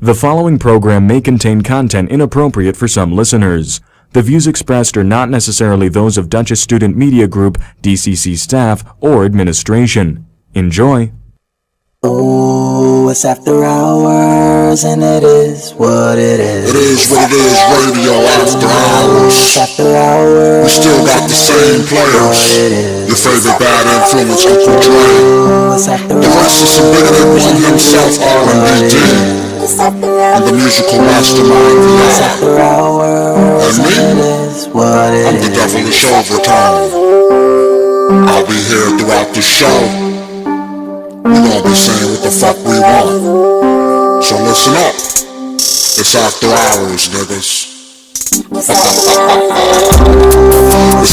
The following program may contain content inappropriate for some listeners. The views expressed are not necessarily those of Dutchess Student Media Group, DCC staff, or administration. Enjoy. Oh, it's after hours, and it is what it is. It is what it is, radio after hours. It's after hours. We still got the same players. Your favorite bad influence, Uncle Dre. Oh, it's after The rest is some bigger than one himself, R&B. And the musical mastermind, It's after hours, And me? and it is what it I'm the is. devilish overtone. I'll be here throughout the show. We gon' be saying what the fuck we want. So listen up. It's after hours, niggas. It's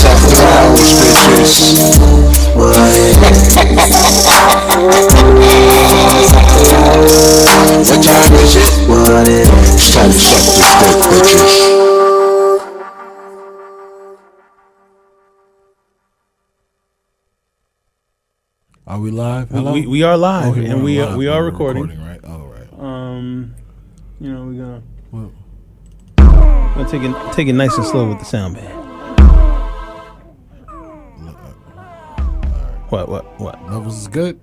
after hours, bitches. What it is. What time is it? What it is. It's time to suck this dick, bitches. Are we live? Hello? We are live, Okay, and we're live. we are We're recording. right? All right. You know, we're Well, gonna take it nice and slow with the sound band. What? levels is good.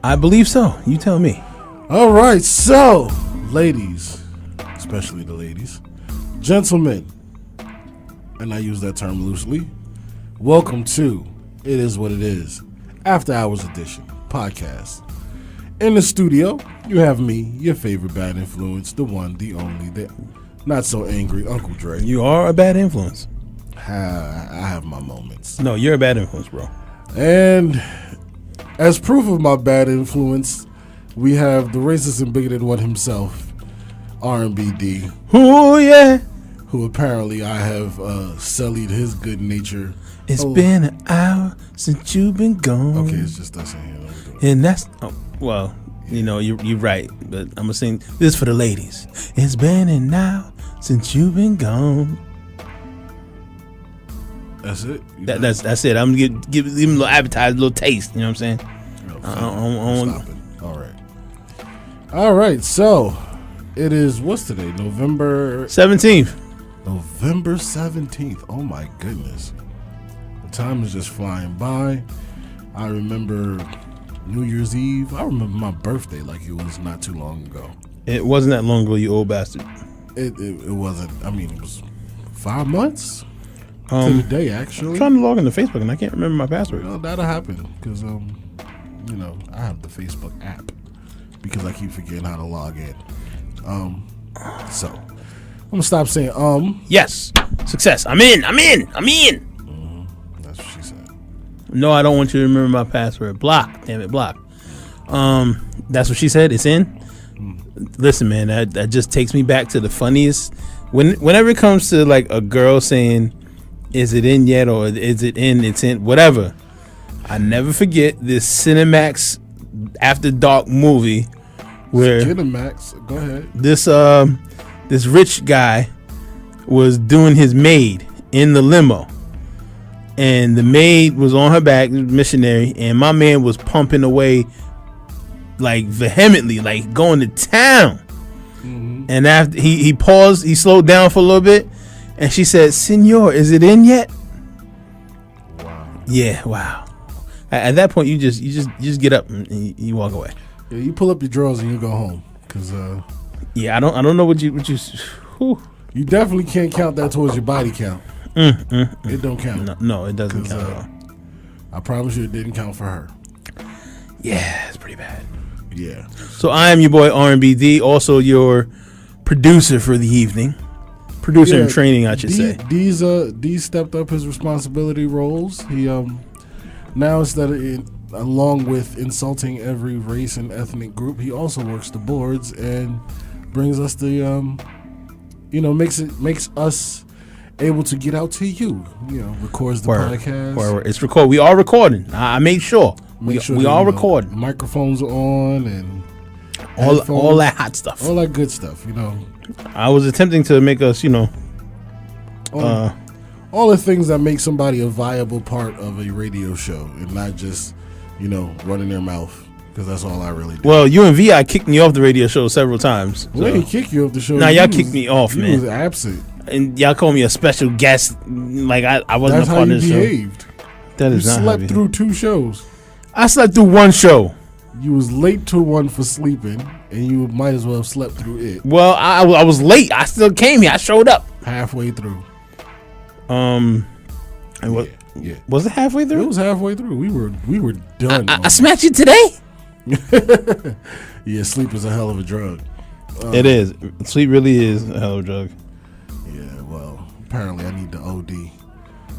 I believe so. You tell me. All right, so, ladies, especially the ladies, gentlemen, and I use that term loosely, welcome to It Is What It Is, After Hours Edition podcast. In the studio, you have me, your favorite bad influence, the one, the only, the not so angry Uncle Dre. You are a bad influence. I have my moments. No, you're a bad influence, bro. And as proof of my bad influence, we have the racist and bigoted one himself, R&BD, Oh yeah. who apparently I have sullied his good nature. It's been an hour since you've been gone. Okay, it's just us in here. Let me do it. And that's well, you know, you're right, but I'm gonna sing this for the ladies. It's been an hour since you've been gone. That's it? That's it. I'm gonna give him a little appetizer, a little taste. You know what I'm saying? Stop it. All right, so it is, what's today? November 17th. 17th. Oh my goodness. The time is just flying by. I remember New Year's Eve. I remember my birthday like it was not too long ago. It wasn't that long ago, you old bastard. It wasn't, I mean, it was 5 months to the day, actually. I'm trying to log into Facebook and I can't remember my password. Well, that'll happen because, you know, I have the Facebook app because I keep forgetting how to log in. So I'm gonna stop saying Yes, success. I'm in. That's what she said. No, I don't want you to remember my password. Block. Damn it, block. That's what she said. It's in. Listen, man, that just takes me back to the funniest. Whenever it comes to like a girl saying, "Is it in yet?" or "Is it in?" It's in. Whatever. I never forget this Cinemax After Dark movie where Max, go ahead. this rich guy was doing his maid in the limo, and the maid was on her back, missionary, and my man was pumping away like vehemently, like going to town. Mm-hmm. And after he paused, he slowed down for a little bit, and she said, "Senor, is it in yet?" Wow. Yeah, wow. At that point, you just get up and you walk away. Yeah, you pull up your drawers and you go home because Yeah, I don't know what you. Whew. you definitely can't count that towards your body count. It don't count. No, it doesn't count at all. I promise you, it didn't count for her. Yeah, it's pretty bad. Yeah. So I am your boy R&BD, also your producer for the evening. Producer in training, I should say. D stepped up his responsibility roles. He now instead of along with insulting every race and ethnic group, he also works the boards and brings us the makes us able to get out to you. You know, records the podcast. Word. It's record. We are recording. I made sure. We are recording. Microphones are on and all that hot stuff. All that good stuff. You know. I was attempting to make us, all the things that make somebody a viable part of a radio show and not just, running their mouth. because that's all I really do. Well, you and Vi kicked me off the radio show several times. We didn't kick you off the show. Nah, y'all kicked me off, man. You was absent. And y'all called me a special guest. Like I wasn't That's a how part you of the show. behaved. That You is not how slept we- through 2 shows. I slept through one show. You was late to one for sleeping, and you might as well have slept through it Well, I was late. I still came here. I showed up. halfway through. And what Yeah. was it halfway It through? was halfway through. We were done. I smacked you today. Yeah, sleep is a hell of a drug. It is. Sleep really is a hell of a drug. Yeah, well, apparently I need the OD.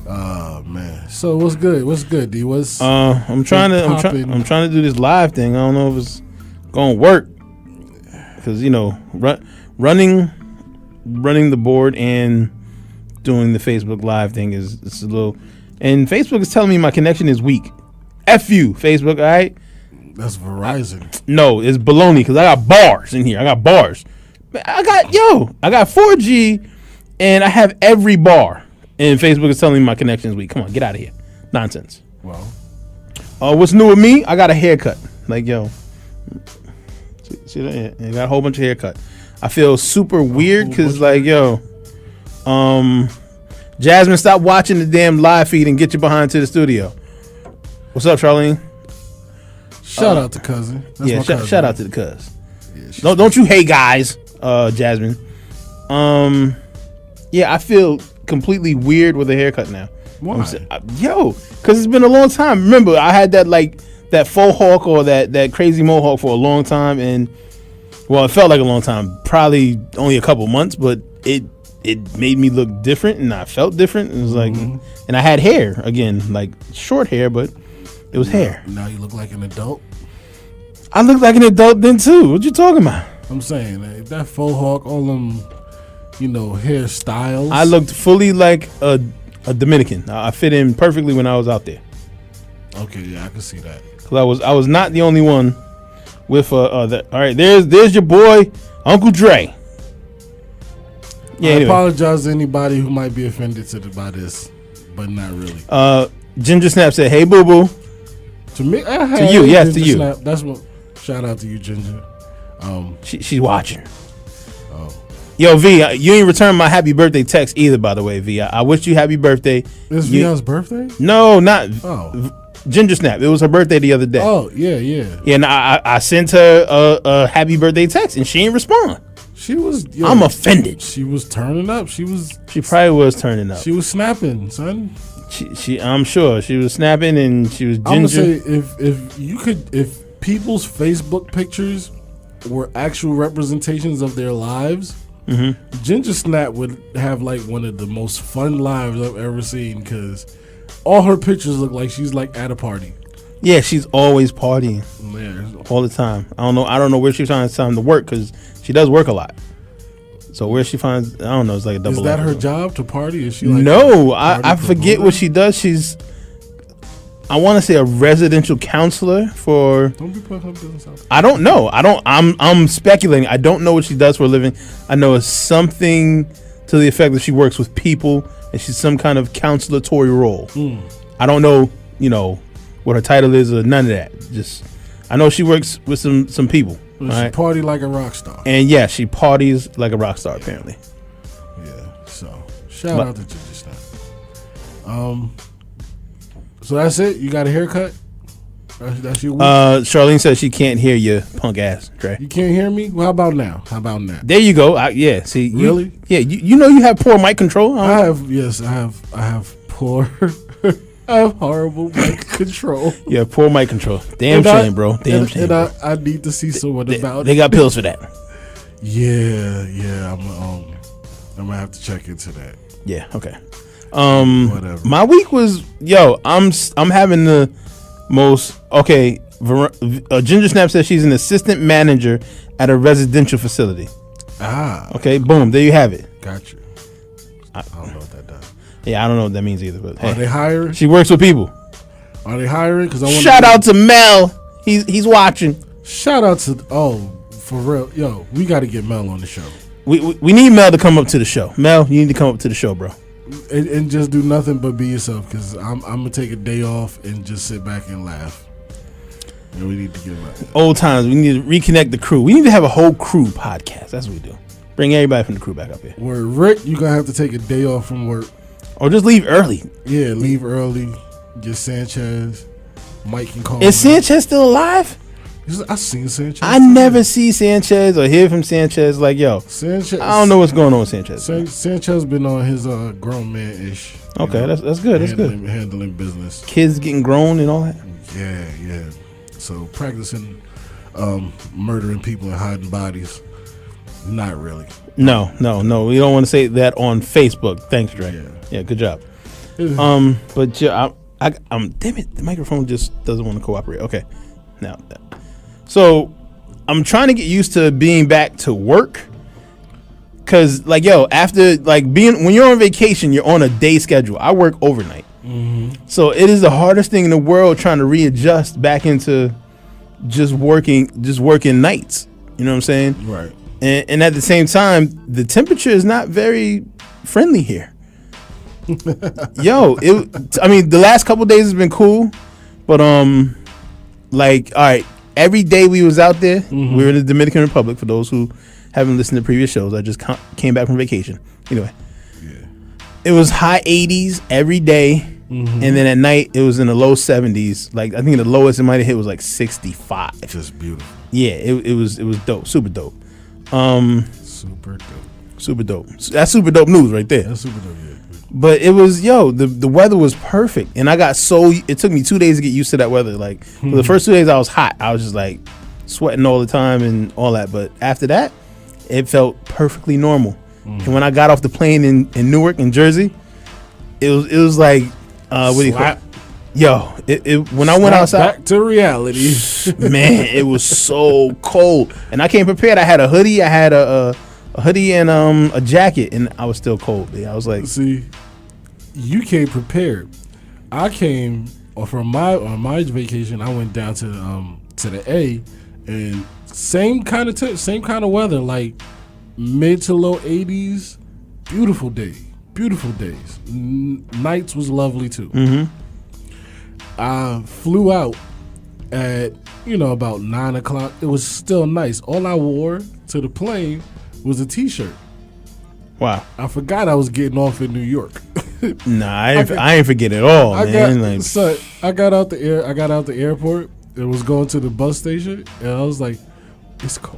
Oh man. So what's good? What's good, D? What's I'm trying to do this live thing. I don't know if it's gonna work because running the board and doing the Facebook live thing is it's a little. And Facebook is telling me my connection is weak. F you, Facebook. All right. That's Verizon. No, it's baloney because I got bars in here. I got bars. I got 4G and I have every bar. And Facebook is telling me my connection is weak. Come on, get out of here. Nonsense. Well, What's new with me? I got a haircut. Like, yo. See that? Yeah, I got a whole bunch of haircut. I feel super weird because, like, yo. Jasmine, stop watching the damn live feed and get you behind to the studio. What's up, Charlene? shout out to cousin. That's Yeah, my cousin. shout out to the cuz. Yeah, she's Don't you hate guys, Jasmine. Yeah, I feel completely weird with a haircut now. Why? Because it's been a long time. Remember, I had that faux hawk or that crazy mohawk for a long time, and well, it felt like a long time. Probably only a couple months, but it made me look different, and I felt different. It was like, and I had hair again, like short hair, but it was hair. Now you look like an adult. I looked like an adult then too. What you talking about? I'm saying that faux hawk, all them, hairstyles. I looked fully like a Dominican. I fit in perfectly when I was out there. Okay, yeah, I can see that. Cause I was not the only one with all right, there's your boy Uncle Dre. Yeah, I anyway. apologize to anybody who might be offended by this, but not really. Ginger Snap said, "Hey, boo boo." To me, To you, yes, to Ginger you. Snap, that's what. Shout out to you, Ginger. She's watching. Oh. Yo, V, you ain't returned my happy birthday text either. By the way, V, I wish you happy birthday. It's Via's birthday. No, not Oh. Ginger Snap. It was her birthday the other day. Oh yeah. Yeah, and I sent her a happy birthday text, and she ain't respond. She was. I'm offended. She was turning up. She probably was turning up. was snapping, son. I'm sure she was snapping, and she was ginger. I'm gonna say if people's Facebook pictures were actual representations of their lives, Ginger Snap would have like one of the most fun lives I've ever seen because all her pictures look like she's like at a party. Yeah, she's always partying Yeah. all the time. I don't know where she finds time to work because she does work a lot. So where she finds, I don't know. It's like a double. Is that her job to party? Is she like no, a party I forget promoter? what she does. She's, I want to say a residential counselor for. Don't be putting her business out there. I don't know. I'm speculating. I don't know what she does for a living. I know it's something to the effect that she works with people and she's some kind of counselatory role. I don't know, what her title is or none of that. Just I know she works with some people. She Right? party like a rock star. And yeah, she parties like a rock star apparently. Yeah. So shout out to Ginger Snap. So that's it. You got a haircut. That's your week? Charlene says she can't hear you, punk ass, Dre. You can't hear me. Well, how about now? There you go. Yeah. See, Really? you have poor mic control. I have. Yes, I have poor. I have horrible mic control. Yeah, poor mic control. Damn And shame, bro. Damn shame. And I need to see someone about They it. got pills for that. Yeah. I'm gonna have to check into that. Yeah. Okay. Whatever. My week was I'm having the most Ginger Snap says she's an assistant manager at a residential facility. Okay, boom, there you have it. Got you. I don't know what that does. Yeah, I don't know what that means either. But Are they hiring? she works with people. Are they hiring? Because I want. Shout out to Mel. He's watching. Shout out to for real, yo. We got to get Mel on the show We need Mel to come up to the show. Mel, you need to come up to the show, bro. and just do nothing but be yourself. Because I'm gonna take a day off and just sit back and laugh. And we need to get about that. Old times. We need to reconnect the crew. We need to have a whole crew podcast. That's what we do. Bring everybody from the crew back up here. Where Rick, you're gonna have to take a day off from work. Or just leave early. Yeah, leave early. Get Sanchez. Mike can call. Is Sanchez still alive? I seen Sanchez. I never see Sanchez or hear from Sanchez. Like, yo, Sanchez. I don't know what's going on with Sanchez. Sanchez been on his grown man ish. Okay, that's good. That's good. Handling business. Kids getting grown and all that. Yeah. So practicing murdering people and hiding bodies. Not really. No. We don't want to say that on Facebook. Thanks, Dre. Yeah, good job. But yeah, I'm damn it, the microphone just doesn't want to cooperate. Okay, now, so I'm trying to get used to being back to work. Cause like, yo, after like when you're on vacation, you're on a day schedule. I work overnight, so it is the hardest thing in the world trying to readjust back into just working nights. You know what I'm saying? Right. And at the same time, the temperature is not very friendly here. Yo, the last couple days has been cool, but like, all right, every day we was out there, we were in the Dominican Republic. For those who haven't listened to previous shows, I just came back from vacation. Anyway, it was high 80s every day, and then at night it was in the low 70s. Like, I think the lowest it might have hit was like 65. Just beautiful. Yeah, it was dope, super dope. Super dope. That's super dope news right there. That's super dope. Yeah. But it was, the weather was perfect, and it took me 2 days to get used to that weather. Like, for the first 2 days I was hot. I was just like sweating all the time and all that. But after that, it felt perfectly normal. And when I got off the plane in Newark, in Jersey, it was like, what do you call it? Yo, when I went outside, back to reality. Man, it was so cold, and I came prepared. I had a hoodie. I had a hoodie and a jacket, and I was still cold. Yeah, I was like, see, you came prepared. I came on my vacation. I went down to the A, and same kind of weather, like mid to low 80s. Beautiful days. Nights was lovely too. I flew out at about 9 o'clock. It was still nice. All I wore to the plane was a t-shirt. Wow. I forgot I was getting off in New York. Nah, I ain't forget at all, man. I got out the airport and was going to the bus station, and I was like,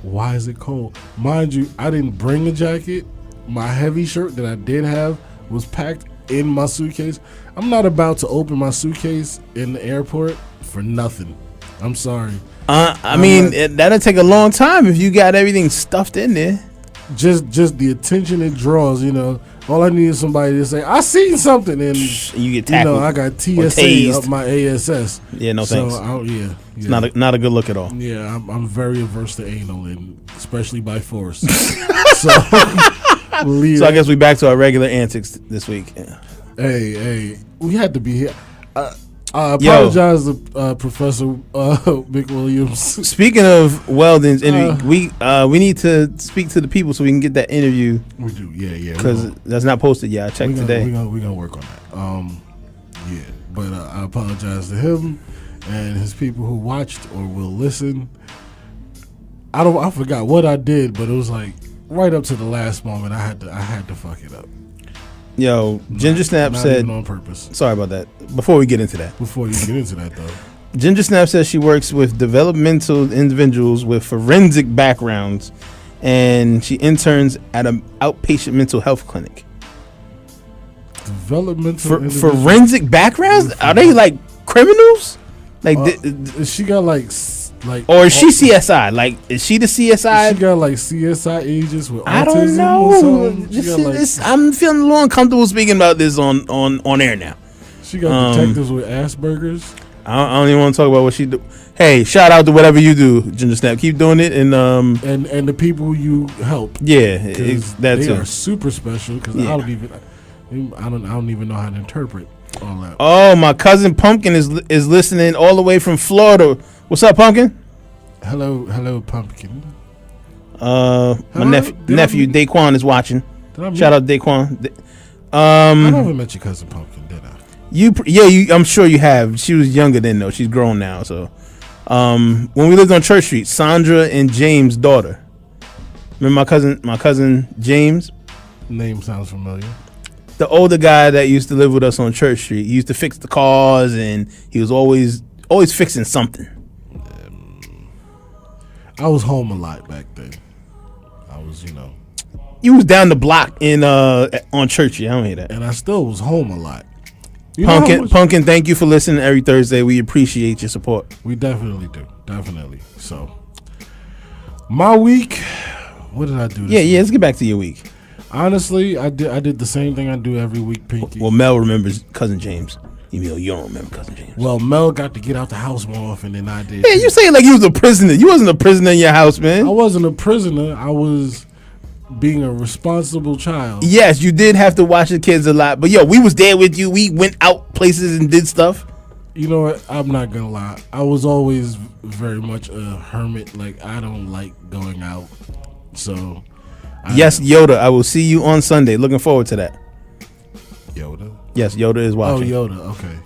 why is it cold? Mind you, I didn't bring a jacket. My heavy shirt that I did have was packed in my suitcase. I'm not about to open my suitcase in the airport for nothing. I'm sorry. That'll take a long time if you got everything stuffed in there. Just the attention it draws, All I need is somebody to say, I seen something, and you get tackled. I got TSA up my ASS. Yeah, no thanks. It's not a good look at all. Yeah, I'm very averse to anal, and especially by force. So I guess we back to our regular antics this week. Hey, we had to be here. I apologize to Professor Mick Williams. Speaking of Weldon's interview, we need to speak to the people so we can get that interview. We do, yeah. Because that's not posted yet. I checked today. We're gonna work on that. But I apologize to him and his people who watched or will listen. I forgot what I did, but it was like right up to the last moment. I had to fuck it up. Yo, Ginger Snap said, even on purpose. Sorry about that. Before you get into that, though, Ginger Snap says she works with developmental individuals with forensic backgrounds, and she interns at an outpatient mental health clinic. Forensic backgrounds? Are they like criminals? Like, she got like, or is she CSI? Like, is she the CSI? She got like CSI agents with autism. I don't know. I'm feeling a little uncomfortable speaking about this on air now. She got detectives with Asperger's. I don't even want to talk about what she do. Hey, shout out to whatever you do, Ginger Snap. Keep doing it, and the people you help. Yeah, they are super special. Because I don't even know how to interpret all that. Oh, my cousin Pumpkin is listening all the way from Florida. What's up, Pumpkin? Hello, Pumpkin. My nephew Daquan is watching. Shout out Daquan. I never met your cousin Pumpkin, did I? I'm sure you have. She was younger then, though. She's grown now, so When we lived on Church Street, Sandra and James' daughter. Remember my cousin James? Name sounds familiar. The older guy that used to live with us on Church Street. He used to fix the cars, and he was always fixing something. I was home a lot back then. I was, You was down the block on Church Street. I don't hear that. and I still was home a lot. You know how much- Pumpkin, thank you for listening every Thursday. We appreciate your support. We definitely do. Definitely. So, my week, what did I do this Yeah, week? let's get back to your week. Honestly, I did the same thing I do every week, Pinky. Well, Mel remembers Cousin James. You don't remember Cousin James. Well, Mel got to get out the house more often than I did. Man, you say it like you was a prisoner. You wasn't a prisoner in your house, I man. wasn't a prisoner. I was being a responsible child. Yes, you did have to watch the kids a lot. But, we was there with you. We went out places and did stuff. You know what? I'm not going to lie. I was always very much a hermit. Like, I don't like going out. So, Yes, Yoda, I will see you on Sunday. Looking forward to that. Yoda? Yes, Yoda is Oh, watching. Yoda. Okay.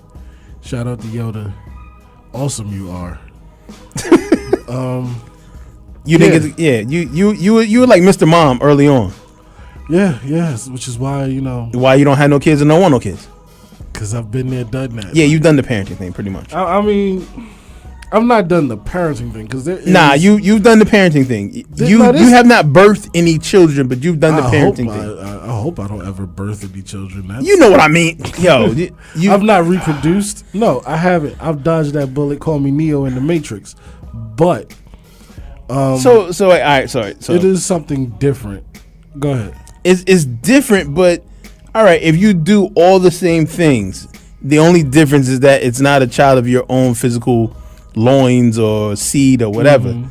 Shout out to Yoda. Awesome you are. You didn't get you were like Mr. Mom early on. Yeah, yes, which is why, Why you don't have no kids and don't want no kids? because I've been there, done that. Yeah, you've done the parenting thing pretty much. I mean, I've not done the parenting thing because there is. Nah, you've done the parenting thing. You have not birthed any children, but you've done the parenting thing. I hope I don't ever birth any children. You know what I mean, yo. I've not reproduced. No, I haven't. I've dodged that bullet. Call me Neo in the Matrix. But So all right, sorry. So it is something different. Go ahead. it's different, but all right. If you do all the same things, the only difference is that it's not a child of your own physical loins or seed or whatever. Mm-hmm.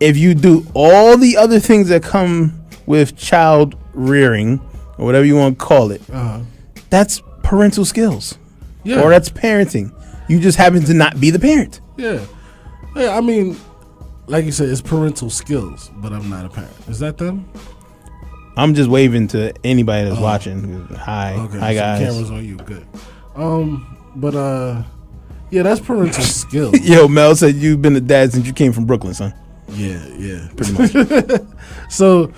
If you do all the other things that come with child rearing or whatever you want to call it, that's parental skills. Yeah. Or that's parenting. You just happen to not be the parent. Yeah. I mean, like you said, it's parental skills, but I'm not a parent. Is that them? I'm just waving to anybody that's watching. Hi. Okay. Hi, so guys. Camera's on you. Good. But yeah, that's parental skills. Yo, Mel said you've been a dad since you came from Brooklyn, son. Yeah. Pretty much. So,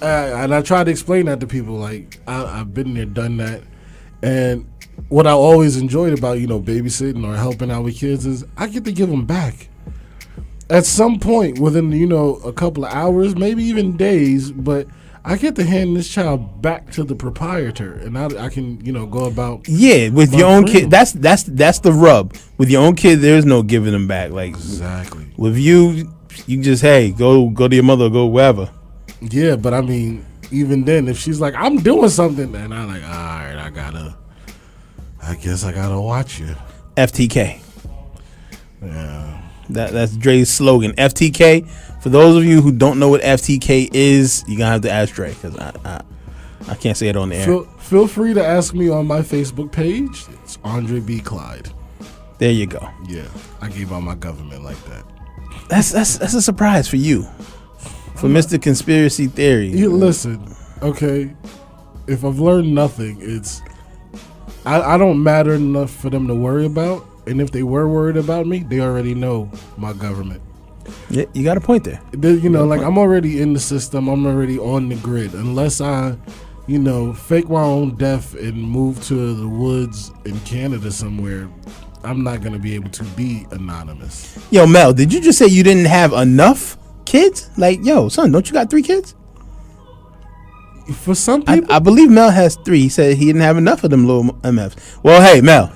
and I try to explain that to people. Like, I've been there, done that. And what I always enjoyed about, babysitting or helping out with kids is I get to give them back. At some point within, a couple of hours, maybe even days, but I get to hand this child back to the proprietor, and I can, go about. Yeah, with your own kid, that's the rub. With your own kid, there's no giving them back. Like Exactly. with you just go to your mother, go wherever. Yeah, but I mean, even then, if she's like, I'm doing something, and I'm like, all right, I guess I gotta watch you. FTK. Yeah. That's Dre's slogan. FTK. For those of you who don't know what FTK is, you're gonna have to ask Dre because I can't say it on the air. Feel free to ask me on my Facebook page. It's Andre B. Clyde. There you go. Yeah, I gave out my government like that. That's a surprise for you, for Mr. Conspiracy Theory. You listen, okay. If I've learned nothing, it's I don't matter enough for them to worry about. And if they were worried about me, they already know my government. Yeah, you got a point there. I'm already in the system. I'm already on the grid. Unless I, fake my own death and move to the woods in Canada somewhere, I'm not going to be able to be anonymous. Yo, Mel, did you just say you didn't have enough kids? Like, yo, son, don't you got 3 kids? For some people, I believe Mel has 3. He said he didn't have enough of them little MFs. Well, hey, Mel,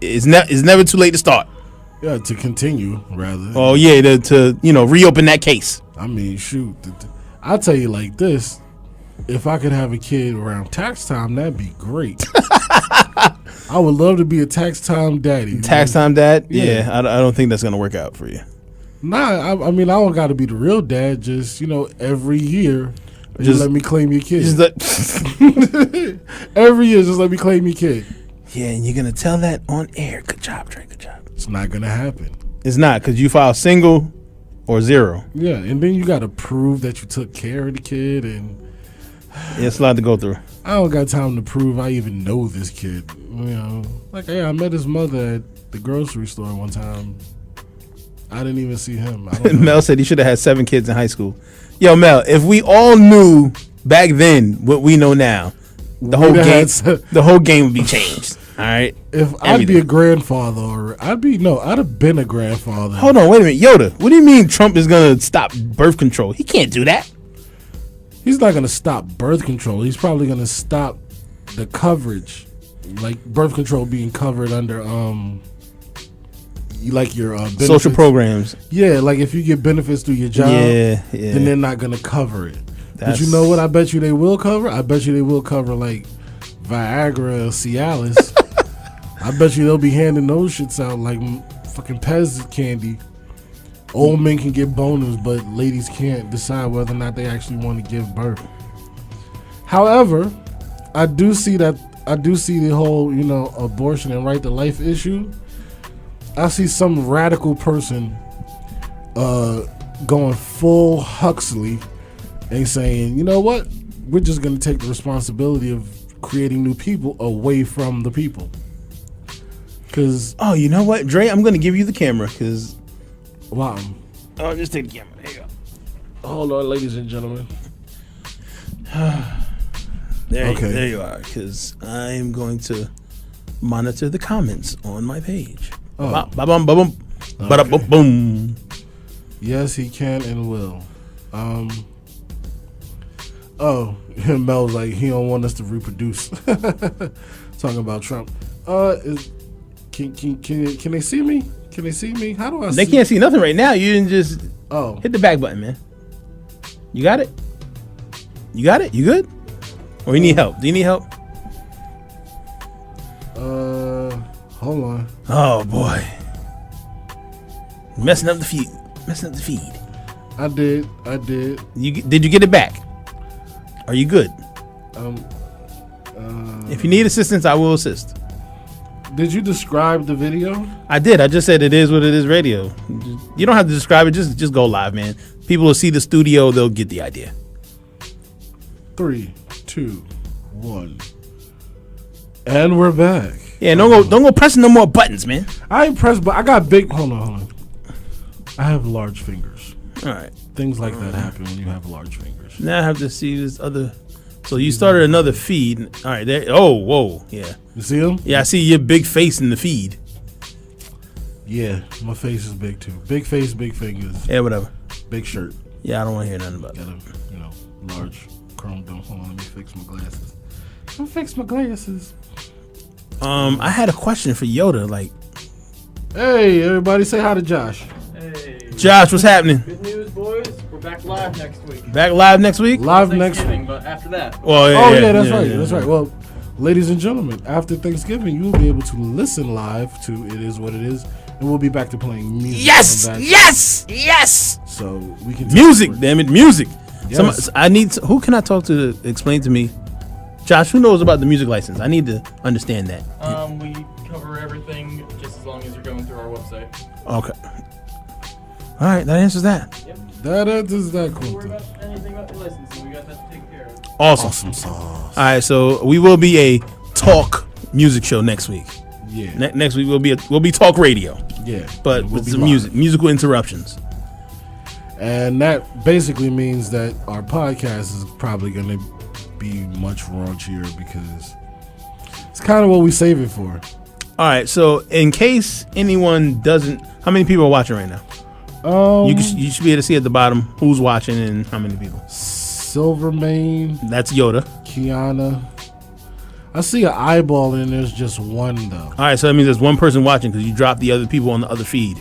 it's never too late to start. yeah, to continue, rather. Oh, yeah, to reopen that case. I mean, shoot. I'll tell you like this. If I could have a kid around tax time, that'd be great. I would love to be a tax time daddy. Tax time dad? Yeah. Yeah, I don't think that's going to work out for you. Nah, I mean, I don't got to be the real dad. Just, every year, just let me claim your kid. Every year, just let me claim your kid. Yeah, and you're going to tell that on air. Good job, Trey. Good job. It's not going to happen. It's not, because you file single or 0. Yeah, and then you got to prove that you took care of the kid. And Yeah, it's a lot to go through. I don't got time to prove I even know this kid. Like, hey, I met his mother at the grocery store one time. I didn't even see him. I don't know. Mel said he should have had 7 kids in high school. Yo, Mel, if we all knew back then what we know now, the whole game would be changed. All right. If I'd be a grandfather, or I'd have been a grandfather. Hold on, wait a minute, Yoda. What do you mean Trump is gonna stop birth control? He can't do that. He's not gonna stop birth control. He's probably gonna stop the coverage, like birth control being covered under like your benefits. Social programs. Yeah, like if you get benefits through your job, then they're not gonna cover it. But you know what? I bet you they will cover. I bet you they will cover like Viagra or Cialis. I bet you they'll be handing those shits out like fucking Pez candy. Old men can get boners, but ladies can't decide whether or not they actually want to give birth. However, I do see the whole, abortion and right to life issue. I see some radical person going full Huxley and saying, you know what? We're just going to take the responsibility of creating new people away from the people. Cause you know what, Dre? I'm going to give you the camera because. Wow. Oh, just take the camera. There you go. Hold on, ladies and gentlemen. There you are. Because I'm going to monitor the comments on my page. Oh. Ba-bum, ba-bum, ba-da-bum, boom. Yes, he can and will. Mel's like, he don't want us to reproduce. Talking about Trump. Can they see me? Can they see me? How do I see? They can't see nothing right now. You didn't just hit the back button, man. You got it? You got it? You good? Or you need help? Do you need help? Hold on. Oh boy. Messing up the feed. I did. Did you get it back? Are you good? If you need assistance, I will assist. Did you describe the video? I did. I just said it is what it is radio. You don't have to describe it. Just go live, man. People will see the studio. They'll get the idea. 3, 2, 1. And we're back. Yeah, don't go pressing no more buttons, man. I ain't pressed, but I got big. Hold on. I have large fingers. All right. Things like that happen when you have large fingers. Now I have to see this other. So you started another feed. All right. There. Oh, whoa. Yeah. You see him? Yeah, I see your big face in the feed. Yeah, my face is big too. Big face, big fingers. Yeah, whatever. Big shirt. Yeah, I don't want to hear nothing about that. Got a, large chrome dome. Hold on, let me fix my glasses. I had a question for Yoda. Like, hey, everybody, say hi to Josh. Hey. Josh, what's happening? Good news, boys. We're back live next week. Back live next week? Live next week. But after that. Well, that's right. That's right. Well, ladies and gentlemen, after Thanksgiving, you will be able to listen live to It Is What It Is, and we'll be back to playing music. Yes. So we can music, damn it, music. Yes. Who can I talk to explain to me? Josh, who knows about the music license? I need to understand that. We cover everything just as long as you're going through our website. Okay. All right, that answers that. Yep. That answers that Don't worry question. about anything about the licensing. We got that taken care of. Awesome. sauce. All right, so we will be a talk music show next week. Yeah. Next week we'll be talk radio, Yeah. but We'll with be some live. musical interruptions. And that basically means that our podcast is probably going to be much raunchier because it's kind of what we save it for. All right, so in case anyone doesn't, how many people are watching right now? You should be able to see at the bottom who's watching and how many people. Silvermane, That's Yoda. Kiana. I see an eyeball and there's just one though. All right, so that means there's one person watching because you dropped the other people on the other feed.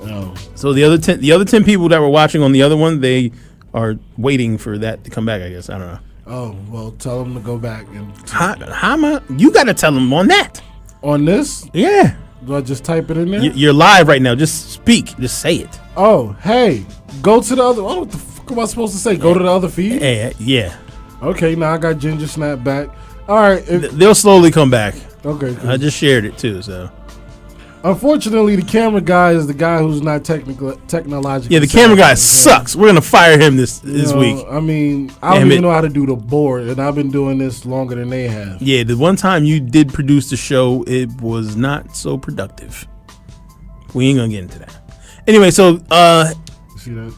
Oh. So the other 10 people that were watching on the other one, they are waiting for that to come back. I guess I don't know. Oh, well, tell them to go back and How am I? You got to tell them on that. on this. Yeah, Do I just type it in there? you're live right now. Just speak. Just say it. Oh, hey, go to the other. Oh, what the fuck am I supposed to say? Go to the other feed. Yeah. Okay, now I got Ginger Snap back. All right. They'll slowly come back. Okay. Cool. I just shared it too. So Unfortunately, the camera guy is the guy who's not technologically. yeah, the camera guy savvy, okay? sucks. We're gonna fire him this You know, week. I mean, I don't Damn even it. know how to do the board, and I've been doing this longer than they have. Yeah, the one time you did produce the show, it was not so productive. We ain't gonna get into that. Anyway, so See that?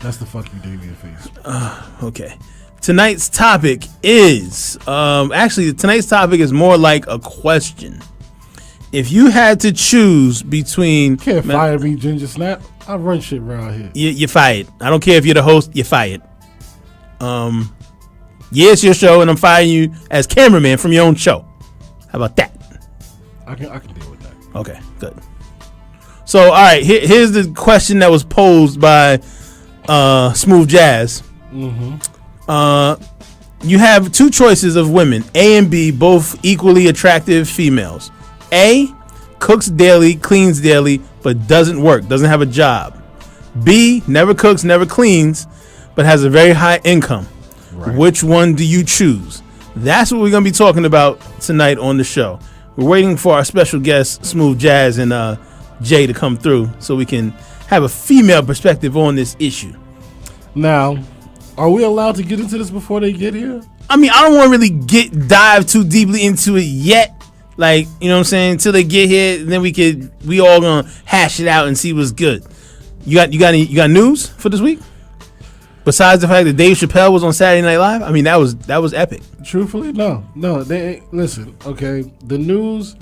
That's the fuck you gave me a face. okay. Tonight's topic is tonight's topic is more like a question. If you had to choose between Can't fire me, Ginger Snap. I run shit around here. you're fired. I don't care if you're the host, you're fired. Yeah, it's your show, and I'm firing you as cameraman from your own show. How about that? I can deal with that. Okay, good. So, all right, here's the question that was posed by Smooth Jazz. You have two choices of women, A and B, both equally attractive females. A, cooks daily, cleans daily, but doesn't work, doesn't have a job. B, never cooks, never cleans, but has a very high income. Right. Which one do you choose? That's what we're going to be talking about tonight on the show. We're waiting for our special guest, Smooth Jazz and Jay, to come through so we can have a female perspective on this issue. Now, are we allowed to get into this before they get here? I mean, I don't want to really dive too deeply into it yet. Like, you know what I'm saying? Until they get here, and then we all gonna hash it out and see what's good. You got news for this week? Besides the fact that Dave Chappelle was on Saturday Night Live? I mean, that was epic. Truthfully, no. They ain't. Listen, okay. The news.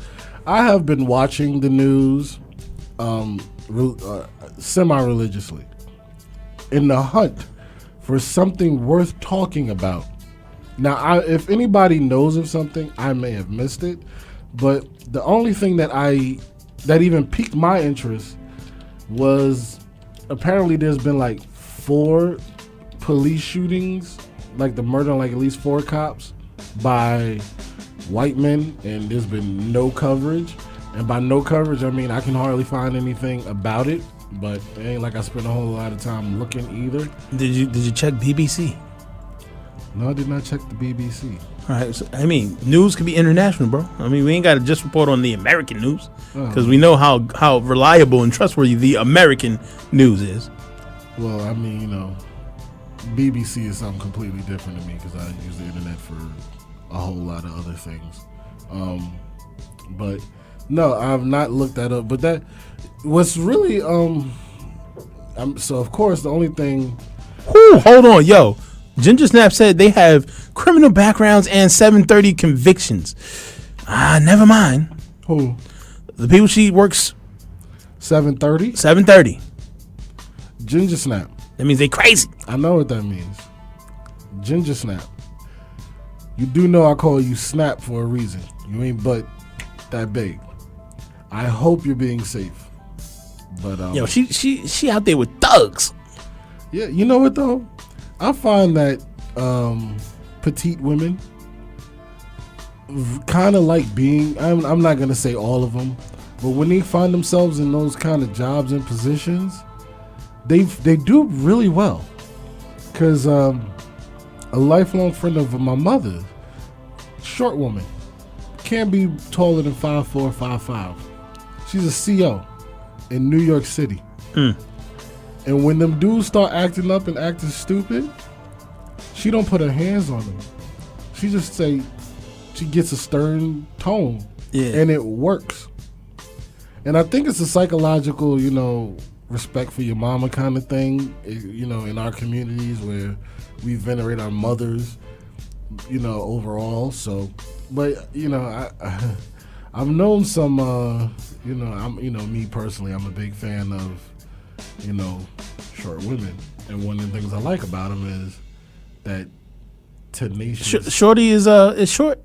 I have been watching the news, semi-religiously, in the hunt for something worth talking about. Now, if anybody knows of something, I may have missed it, but the only thing that even piqued my interest was apparently there's been like 4 police shootings, like the murder of like at least 4 cops by white men, and there's been no coverage. And by no coverage, I mean I can hardly find anything about it, but it ain't like I spent a whole lot of time looking either. Did you check BBC? No, I did not check the BBC. All right, so, I mean, news can be international, bro. I mean, we ain't got to just report on the American news because we know how reliable and trustworthy the American news is. Well, I mean, you know, BBC is something completely different to me because I use the internet for a whole lot of other things. But no, I've not looked that up. But that what's really so of course the only thing. Whew, hold on, yo. Ginger Snap said they have criminal backgrounds and 730 convictions. Never mind. Who? The people she works. 730? 730. Ginger Snap. That means they crazy. I know what that means. Ginger Snap. You do know I call you Snap for a reason. You ain't but that big. I hope you're being safe. But yo, she out there with thugs. Yeah, you know what though? I find that petite women kind of like being, I'm not going to say all of them, but when they find themselves in those kind of jobs and positions, they do really well. Because a lifelong friend of my mother, short woman, can't be taller than 5'4", 5'5". She's a CO in New York City. And when them dudes start acting up and acting stupid, she don't put her hands on them. She just she gets a stern tone, and it works. And I think it's a psychological, you know, respect for your mama kind of thing, you know, in our communities where we venerate our mothers, you know, overall. So, but, you know, I've known some, you know, me personally, I'm a big fan of, you know, short women, and one of the things I like about them is that tenacious. Shorty is short.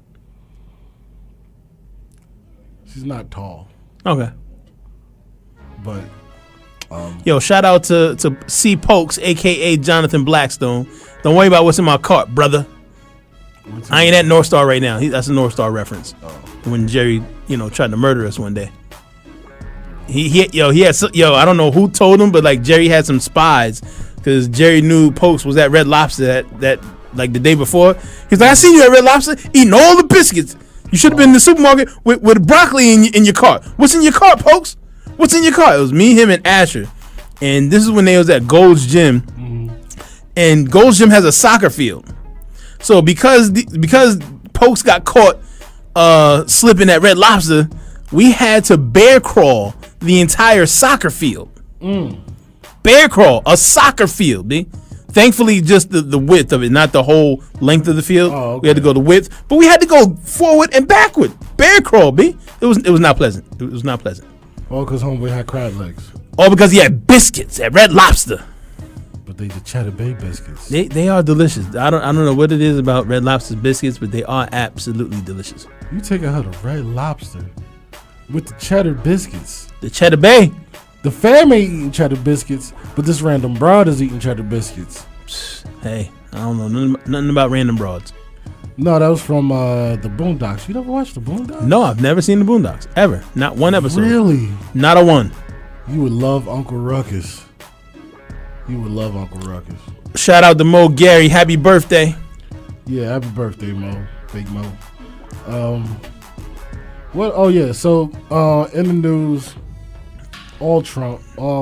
She's not tall, Okay. but Yo, shout out to C Pokes, aka Jonathan Blackstone. Don't worry about what's in my cart, brother. I ain't at North Star right now. That's a North Star reference. When Jerry, you know, tried to murder us one day. He I don't know who told him, but like Jerry had some spies because Jerry knew Pokes was at Red Lobster that like the day before. He's like, I seen you at Red Lobster eating all the biscuits. You should have been in the supermarket with broccoli in your cart. What's in your cart, Pokes? What's in your cart? It was me, him, and Asher. And this is when they was at Gold's Gym. And Gold's Gym has a soccer field. So because Pokes got caught slipping at Red Lobster, we had to bear crawl the entire soccer field. Bear crawl, a soccer field, B. Thankfully, just the width of it, not the whole length of the field. Oh, okay. We had to go the width, but we had to go forward and backward. Bear crawl, B. It was not pleasant. It was not pleasant. All because homeboy had crab legs. All because he had biscuits at Red Lobster. But they the Cheddar Bay biscuits. They are delicious. I don't know what it is about Red Lobster's biscuits, but they are absolutely delicious. You taking her to Red Lobster with the cheddar biscuits. The Cheddar Bay. The fam ain't eating cheddar biscuits, but this random broad is eating cheddar biscuits. Hey, I don't know nothing about random broads. No, that was from the Boondocks. You never watched the Boondocks? No, I've never seen the Boondocks ever. Not one episode. Really? Not a one. You would love Uncle Ruckus. You would love Uncle Ruckus. Shout out to Mo Gary. Happy birthday. Yeah, happy birthday, Mo. Big Mo. What? Oh yeah. So in the news, all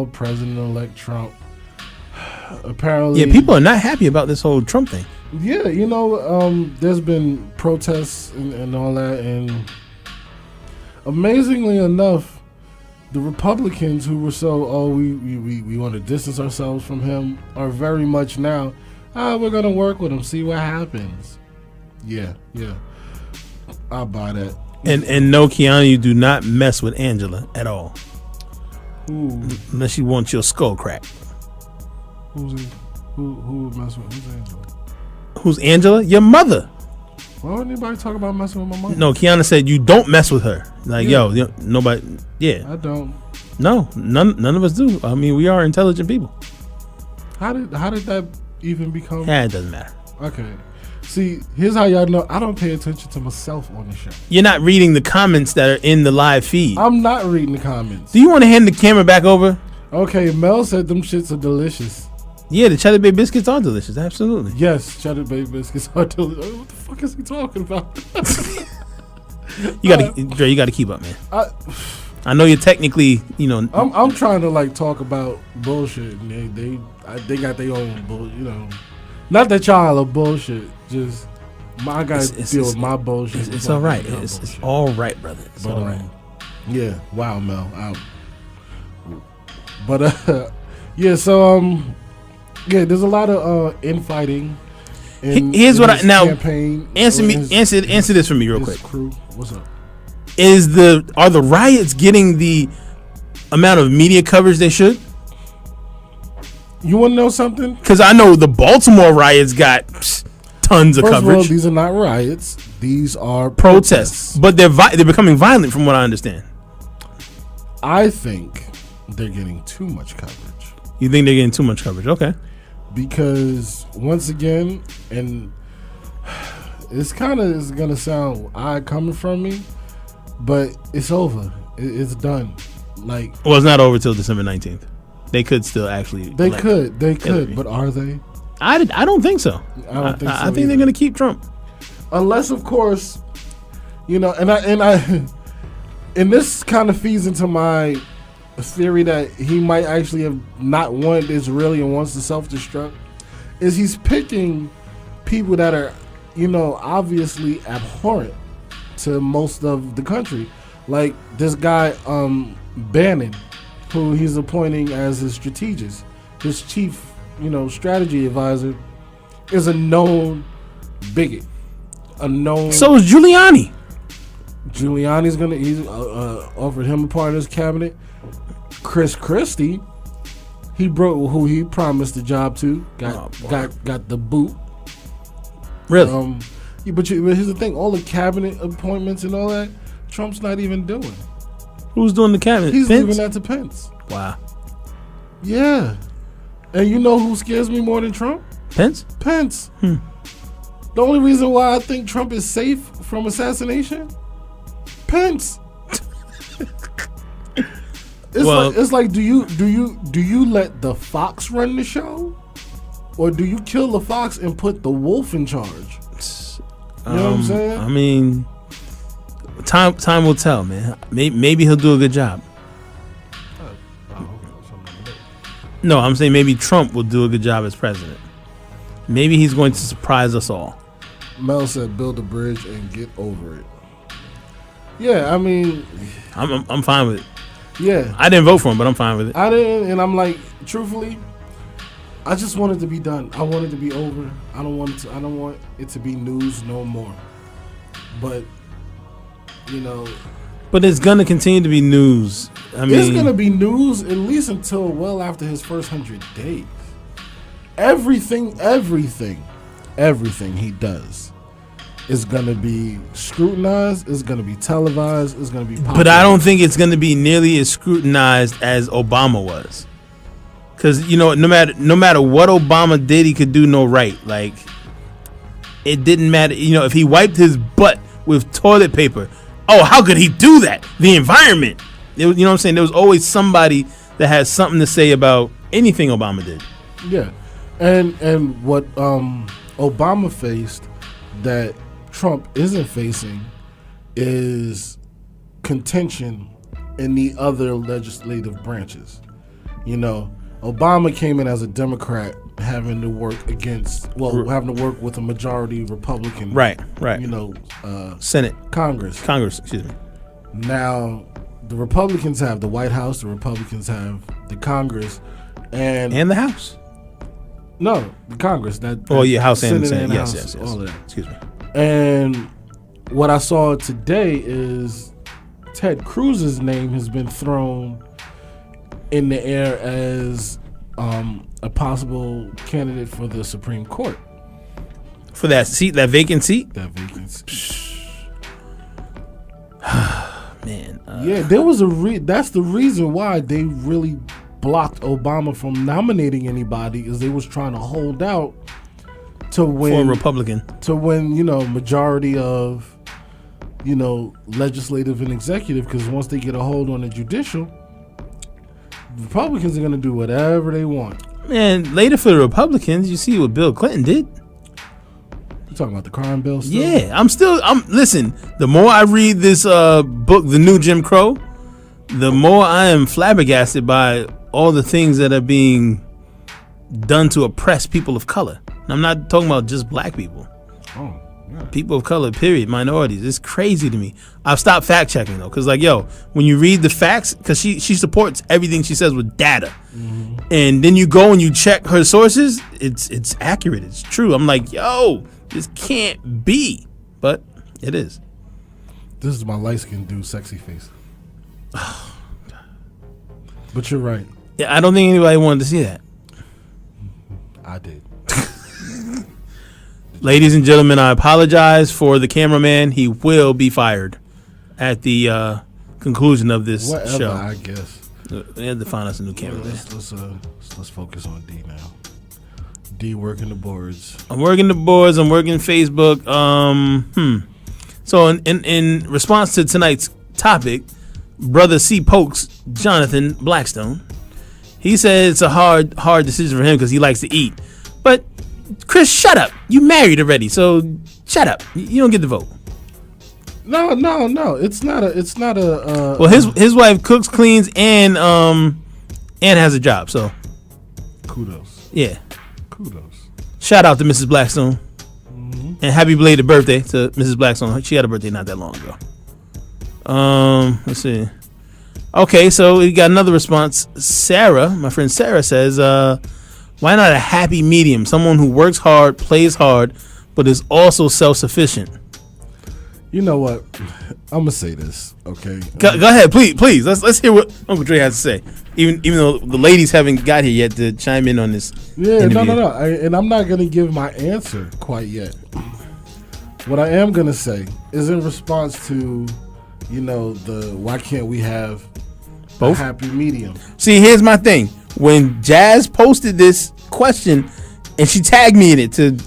President-elect Trump. Apparently, Yeah, people are not happy about this whole Trump thing. Yeah, there's been protests and all that, and amazingly enough, the Republicans who were we want to distance ourselves from him are very much now, we're gonna work with him, see what happens. Yeah, I'll buy that. And no, Keanu, you do not mess with Angela at all. Ooh. Unless you want your skull cracked. Who's he? Who messing with? Who's Angela? Who's Angela? Your mother. Why would anybody talk about messing with my mom? No, Keanu said you don't mess with her. Like, Yeah. nobody. Yeah. I don't. No, none of us do. I mean, we are intelligent people. How did that even become? Yeah, it doesn't matter. Okay. See, here's how y'all know I don't pay attention to myself on the show. You're not reading the comments that are in the live feed. I'm not reading the comments. Do you want to hand the camera back over? Okay, Mel said them shits are delicious. Yeah, the Cheddar Bay biscuits are delicious. Absolutely. Yes, Cheddar Bay biscuits are delicious. What the fuck is he talking about? Dre, you gotta keep up, man. I know you're technically, I'm trying to like talk about bullshit, and they got their own bullshit, Not that y'all are bullshit, just I gotta deal with my bullshit. It's all right. It's all right, brother. It's all right. Yeah. Wow, Mel. Out. But yeah. So yeah. There's a lot of infighting. Here's what campaign. Answer this for me real quick. Crew. What's up? Are the riots getting the amount of media coverage they should? You want to know something? Because I know the Baltimore riots got tons of First coverage. of all, these are not riots. These are protests. But they're becoming violent, from what I understand. I think they're getting too much coverage. You think they're getting too much coverage? Okay. Because once again, and it's kind of is gonna sound odd coming from me, but it's over. It's done. Like, well, it's not over till December 19th. They could still actually. They could, but are they? I don't think so. I don't think so. I think they're gonna keep Trump, unless, of course, and this kind of feeds into my theory that he might actually have not wanted this really and wants to self-destruct. Is he's picking people that are, obviously abhorrent to most of the country, like this guy Bannon, who he's appointing as his strategist, his chief, strategy advisor, is a known bigot, a known. So is Giuliani. Giuliani's he's offered him a part of his cabinet. Chris Christie, who he promised the job to, got the boot. Really? But here's the thing: all the cabinet appointments and all that, Trump's not even doing. Who's doing the cabinet? He's Pence? leaving that to Pence. Wow. Yeah. And you know who scares me more than Trump? Pence? Pence. The only reason why I think Trump is safe from assassination? Pence. It's like do you let the fox run the show? Or do you kill the fox and put the wolf in charge? You know what I'm saying? I mean, time will tell, man. Maybe he'll do a good job. No, I'm saying maybe Trump will do a good job as president. Maybe he's going to surprise us all. Mel said, "Build a bridge and get over it." Yeah, I mean, I'm fine with it. Yeah. I didn't vote for him, but I'm fine with it. I didn't, and I'm like, truthfully, I just want it to be done. I want it to be over. I don't want it to be news no more. But, you know, But it's gonna continue to be news. I mean, it's gonna be news at least until well after his first 100 days. Everything he does is gonna be scrutinized. It's gonna be televised. It's gonna be. But I don't think it's gonna be nearly as scrutinized as Obama was. Because no matter what Obama did, he could do no right. Like, it didn't matter. If he wiped his butt with toilet paper, oh, how could he do that? The environment. You know what I'm saying? There was always somebody that has something to say about anything Obama did. Yeah, and what Obama faced that Trump isn't facing is contention in the other legislative branches. Obama came in as a Democrat, having to work with a majority Republican. Right. Senate. Congress. Excuse me. Now, the Republicans have the White House, the Republicans have the Congress, and the House. No, the Congress. House and Senate. Yes. All of that. Excuse me. And what I saw today is Ted Cruz's name has been thrown in the air as a possible candidate for the Supreme Court. For that seat, that vacant seat? That vacant seat. Man. Yeah, there was that's the reason why they really blocked Obama from nominating anybody, is they was trying to hold out to win. For a Republican. To win, majority of, legislative and executive, because once they get a hold on the judicial, Republicans are going to do whatever they want. Man, later for the Republicans, you see what Bill Clinton did. You talking about the crime bill still? Yeah, listen, the more I read this book, The New Jim Crow, the more I am flabbergasted by all the things that are being done to oppress people of color. And I'm not talking about just black people. Oh, yeah. People of color, period, minorities. It's crazy to me. I've stopped fact checking though, because when you read the facts, because she supports everything she says with data, and then you go and you check her sources, it's accurate, it's true. I'm like, this can't be, but it is. This is my light skinned dude, sexy face. But you're right. Yeah, I don't think anybody wanted to see that. I did. Ladies and gentlemen, I apologize for the cameraman. He will be fired at the conclusion of this show. I guess. They had to find us a new cameraman. Let's focus on D now. D working the boards. I'm working the boards. I'm working Facebook. So in response to tonight's topic, Brother C. Pokes, Jonathan Blackstone, he said it's a hard decision for him because he likes to eat. But Chris, shut up. You married already, so shut up. You don't get the vote. No. It's not a. Well, his wife cooks, cleans, and has a job. So kudos. Yeah. Kudos. Shout out to Mrs. Blackstone, and happy belated birthday to Mrs. Blackstone. She had a birthday not that long ago. Let's see. Okay, so we got another response. Sarah, my friend Sarah says, why not a happy medium? Someone who works hard, plays hard, but is also self-sufficient. You know what? I'm gonna say this, okay? Go ahead, please. Let's hear what Uncle Dre has to say. Even though the ladies haven't got here yet to chime in on this. Yeah, interview. no. And I'm not gonna give my answer quite yet. What I am gonna say is in response to, the why can't we have both? A happy medium? See, here's my thing. When Jazz posted this question and she tagged me in it to,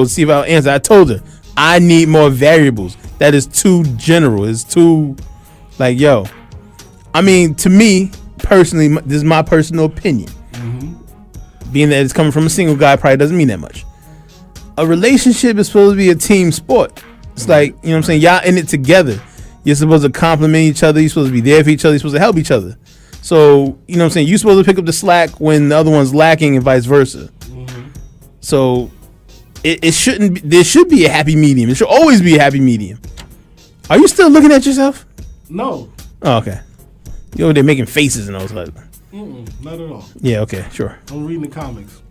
see if I'll answer, I told her I need more variables. That is too general. It's too I mean, to me personally, this is my personal opinion. Being that it's coming from a single guy probably doesn't mean that much. A relationship is supposed to be a team sport. It's like, you know what I'm saying? Y'all in it together. You're supposed to compliment each other. You're supposed to be there for each other. You're supposed to help each other. So, you know what I'm saying? You're supposed to pick up the slack when the other one's lacking and vice versa. So, it shouldn't. There should be a happy medium. It should always be a happy medium. Are you still looking at yourself? No. Oh, okay. You over there making faces and all that. Not at all. Yeah, okay, sure. I'm reading the comics.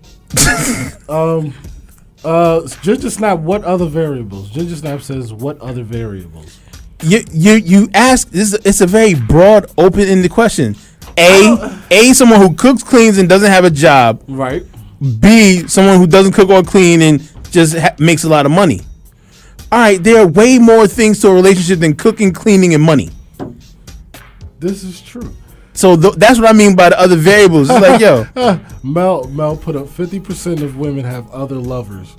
Ginger Snap, what other variables? Ginger Snap says, what other variables? You ask. It's a very broad, open-ended question. A, someone who cooks, cleans, and doesn't have a job. Right. B, someone who doesn't cook or clean and just makes a lot of money. All right, there are way more things to a relationship than cooking, cleaning, and money. This is true. So that's what I mean by the other variables. It's like, yo, Mel put up 50% of women have other lovers.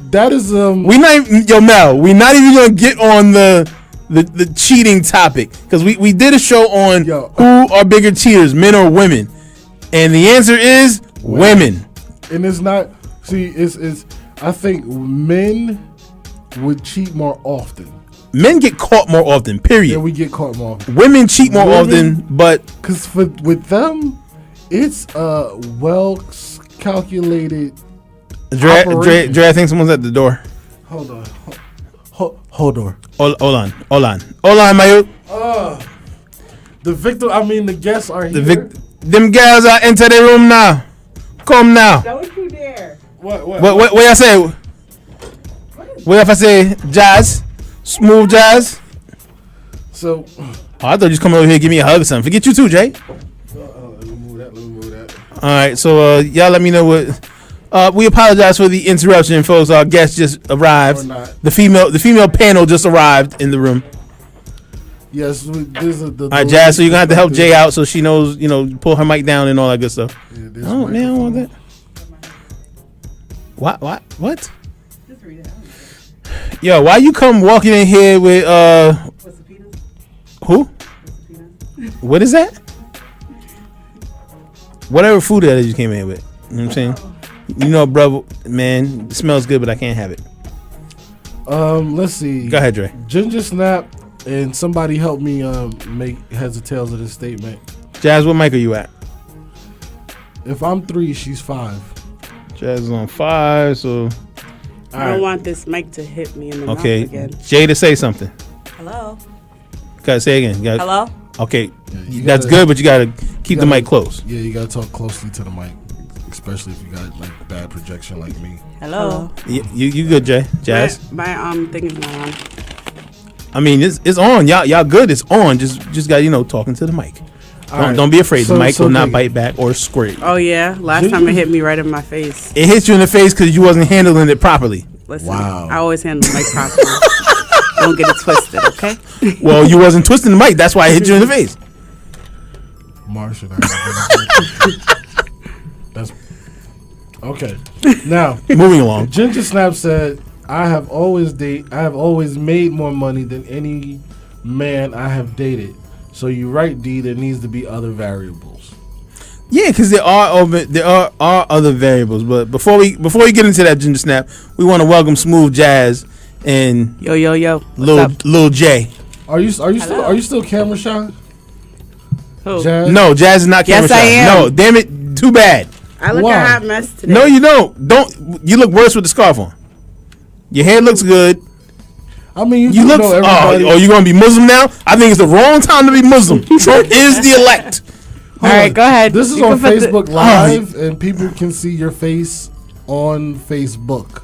That is Mel, we're not even gonna get on the cheating topic because we did a show on who are bigger cheaters, men or women, and the answer is women. And it's not. See, it's. I think men would cheat more often. Men get caught more often. Period. Yeah, we get caught more often. Women cheat more often, but because with them, it's a well calculated. Dre, I think someone's at the door. Hold on. Hold on. Hold on, my youth. The victim. I mean, the guests are here. Them girls are into the room now. Come now. Don't you dare. What I say? What if I say jazz? Smooth jazz? So. I thought you was coming over here and give me a hug or something. Forget you too, Jay. Let me move that. All right, so y'all let me know what. We apologize for the interruption, folks. Our guest just arrived. Or not. The female panel just arrived in the room. Yes, this is the. All right, Jazz. So you're gonna have to help Jay out so she knows, pull her mic down and all that good stuff. Yeah, Oh man, I don't want that. What? Just read it. Yo, why you come walking in here with What's the penis? who? What is that? Whatever food that is you came in with. You know what I'm saying? Brother, man, it smells good, but I can't have it. Let's see. Go ahead, Dre. Ginger Snap and somebody help me make heads or tails of this statement. Jazz, what mic are you at? If I'm 3, she's 5. Jazz is on 5, so I don't want this mic to hit me in the mouth again. Jay to say something. Hello? Gotta say again. Hello? Okay, Yeah, that's good, but you gotta keep the mic close. Yeah, you gotta talk closely to the mic, especially if you got like bad projection like me. Hello? You good, Jay? Jazz? My thing is not on. I mean, it's on. Y'all good. It's on. Just got talking to the mic. Don't be afraid. The mic will not bite back or squirt. Oh, yeah? Last time it hit me right in my face. It hit you in the face because you wasn't handling it properly. Listen, Wow. I always handle the mic properly. Don't get it twisted, okay? Well, you wasn't twisting the mic. That's why it hit you in the face. Marsha, that's okay. Now, Moving along. Ginger Snap said, I have always made more money than any man I have dated. So you're right, D. There needs to be other variables. Yeah, because there are other variables. But before we get into that, Ginger Snap, we want to welcome Smooth Jazz and Yo. What's Lil J. Are you still camera shy? Who? Jazz? No, Jazz is not camera Yes, I shy. am. No, damn it, too bad. I look Why? a hot mess today. No, you don't. You look worse with the scarf on. Your hair looks good. I mean, You do look. know everybody. Oh, you gonna be Muslim now? I think it's the wrong time to be Muslim. Trump is the elect. All right, go ahead. This is You on can put the- Facebook Live, and people can see your face on Facebook.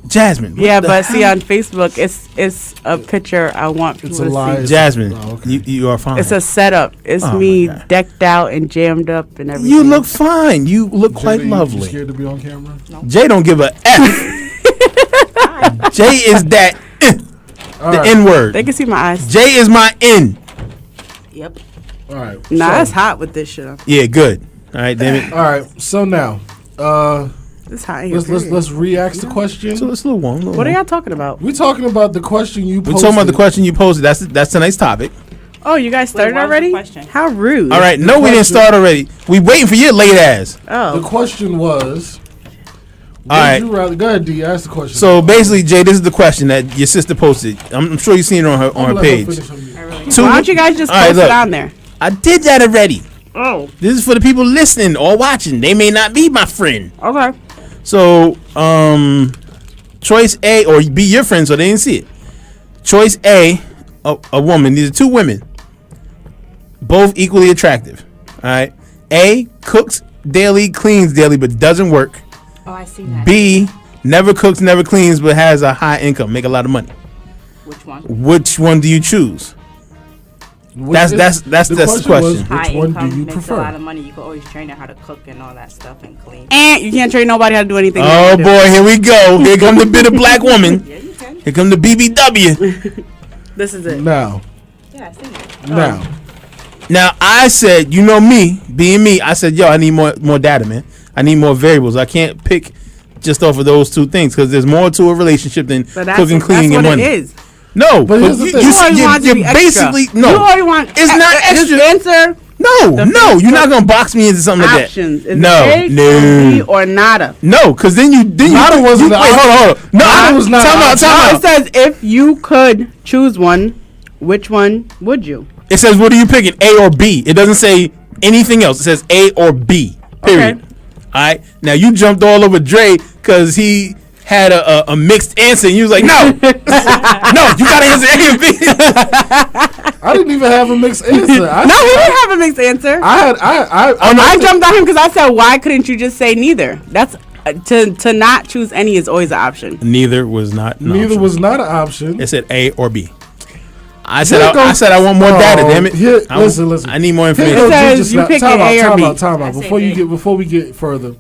Jasmine. what Yeah, the but hell? see, on Facebook, it's a picture I want people It's a to live. see. Jasmine, Oh, okay. you are fine. It's a setup. It's Oh, me my God. decked out and jammed up and everything. You look fine. You look Jada, quite you lovely. scared to be on camera? Jay don't give a F. Jay is that All the right. N word. They can see my eyes. Jay is my N. Yep. All right. Nah, so, it's hot with this shit on. Yeah, good. All right, damn it. all right. So now, It's hot in here. let's period. re-ask the question. So it's a little warm. What are y'all talking about? We're talking about the question you We're posted. talking about the question you posted. That's tonight's topic. Oh, you guys started why was the already? question? How rude. All right, no, we didn't question- start already. We waiting for your late ass. The Oh, question was. All right. Go ahead, D. Ask the question. So basically, Jay, this is the question that your sister posted. I'm sure you've seen it on her I'm gonna let her page. finish her- Two- why don't you guys just All right, post look. it on there? I did that already. Oh, This is for the people listening or watching. They may not be my friend. okay. So, choice A, or be your friend so they didn't see it. Choice A, a woman. These are two women. both equally attractive. All right. A, cooks daily, cleans daily, but doesn't work. Oh, I see that. B, never cooks, never cleans, but has a high income, make a lot of money. Which one? Which one do you choose? That's the question. High Which one income do you makes prefer? a lot of money. You can always train her how to cook and all that stuff and clean. And you can't train nobody how to do anything. Oh boy, here we go. Here come the bitter black woman. Yeah, you can. Here come the BBW. This is it. Now, Yeah, I seen it. Now I said, you know me, being me, I said, yo, I need more data, man. I need more variables. I can't pick just off of those two things because there's more to a relationship than But that's, cooking, cleaning, that's and what money. it is. No, But here's the thing. You always want to be extra. basically no. You always want. It's not extra. Just answer No, you're not gonna box me into something like options. that. Is No, it A, no, B, or nada? no, because then you Nada wasn't wait, the hold on. No, Nada was not time the out, option. time No, it out. says if you could choose one, which one would you? It says what are you picking, A or B? It doesn't say anything else. It says A or B. Period. Okay. All right. Now you jumped all over Dre because he had a mixed answer, and you was like, no, no, you gotta answer A or B. I didn't even have a mixed answer. No, he didn't have a mixed answer. I jumped on him because I said, why couldn't you just say neither? That's to not choose any is always an option. Neither was not. Neither was not an option. It said A or B. I said I want more data. Damn it! Listen. I need more Here information. goes It says Ginger you Snap. pick Time an A or out, B. time out, time I out. say Before we get further,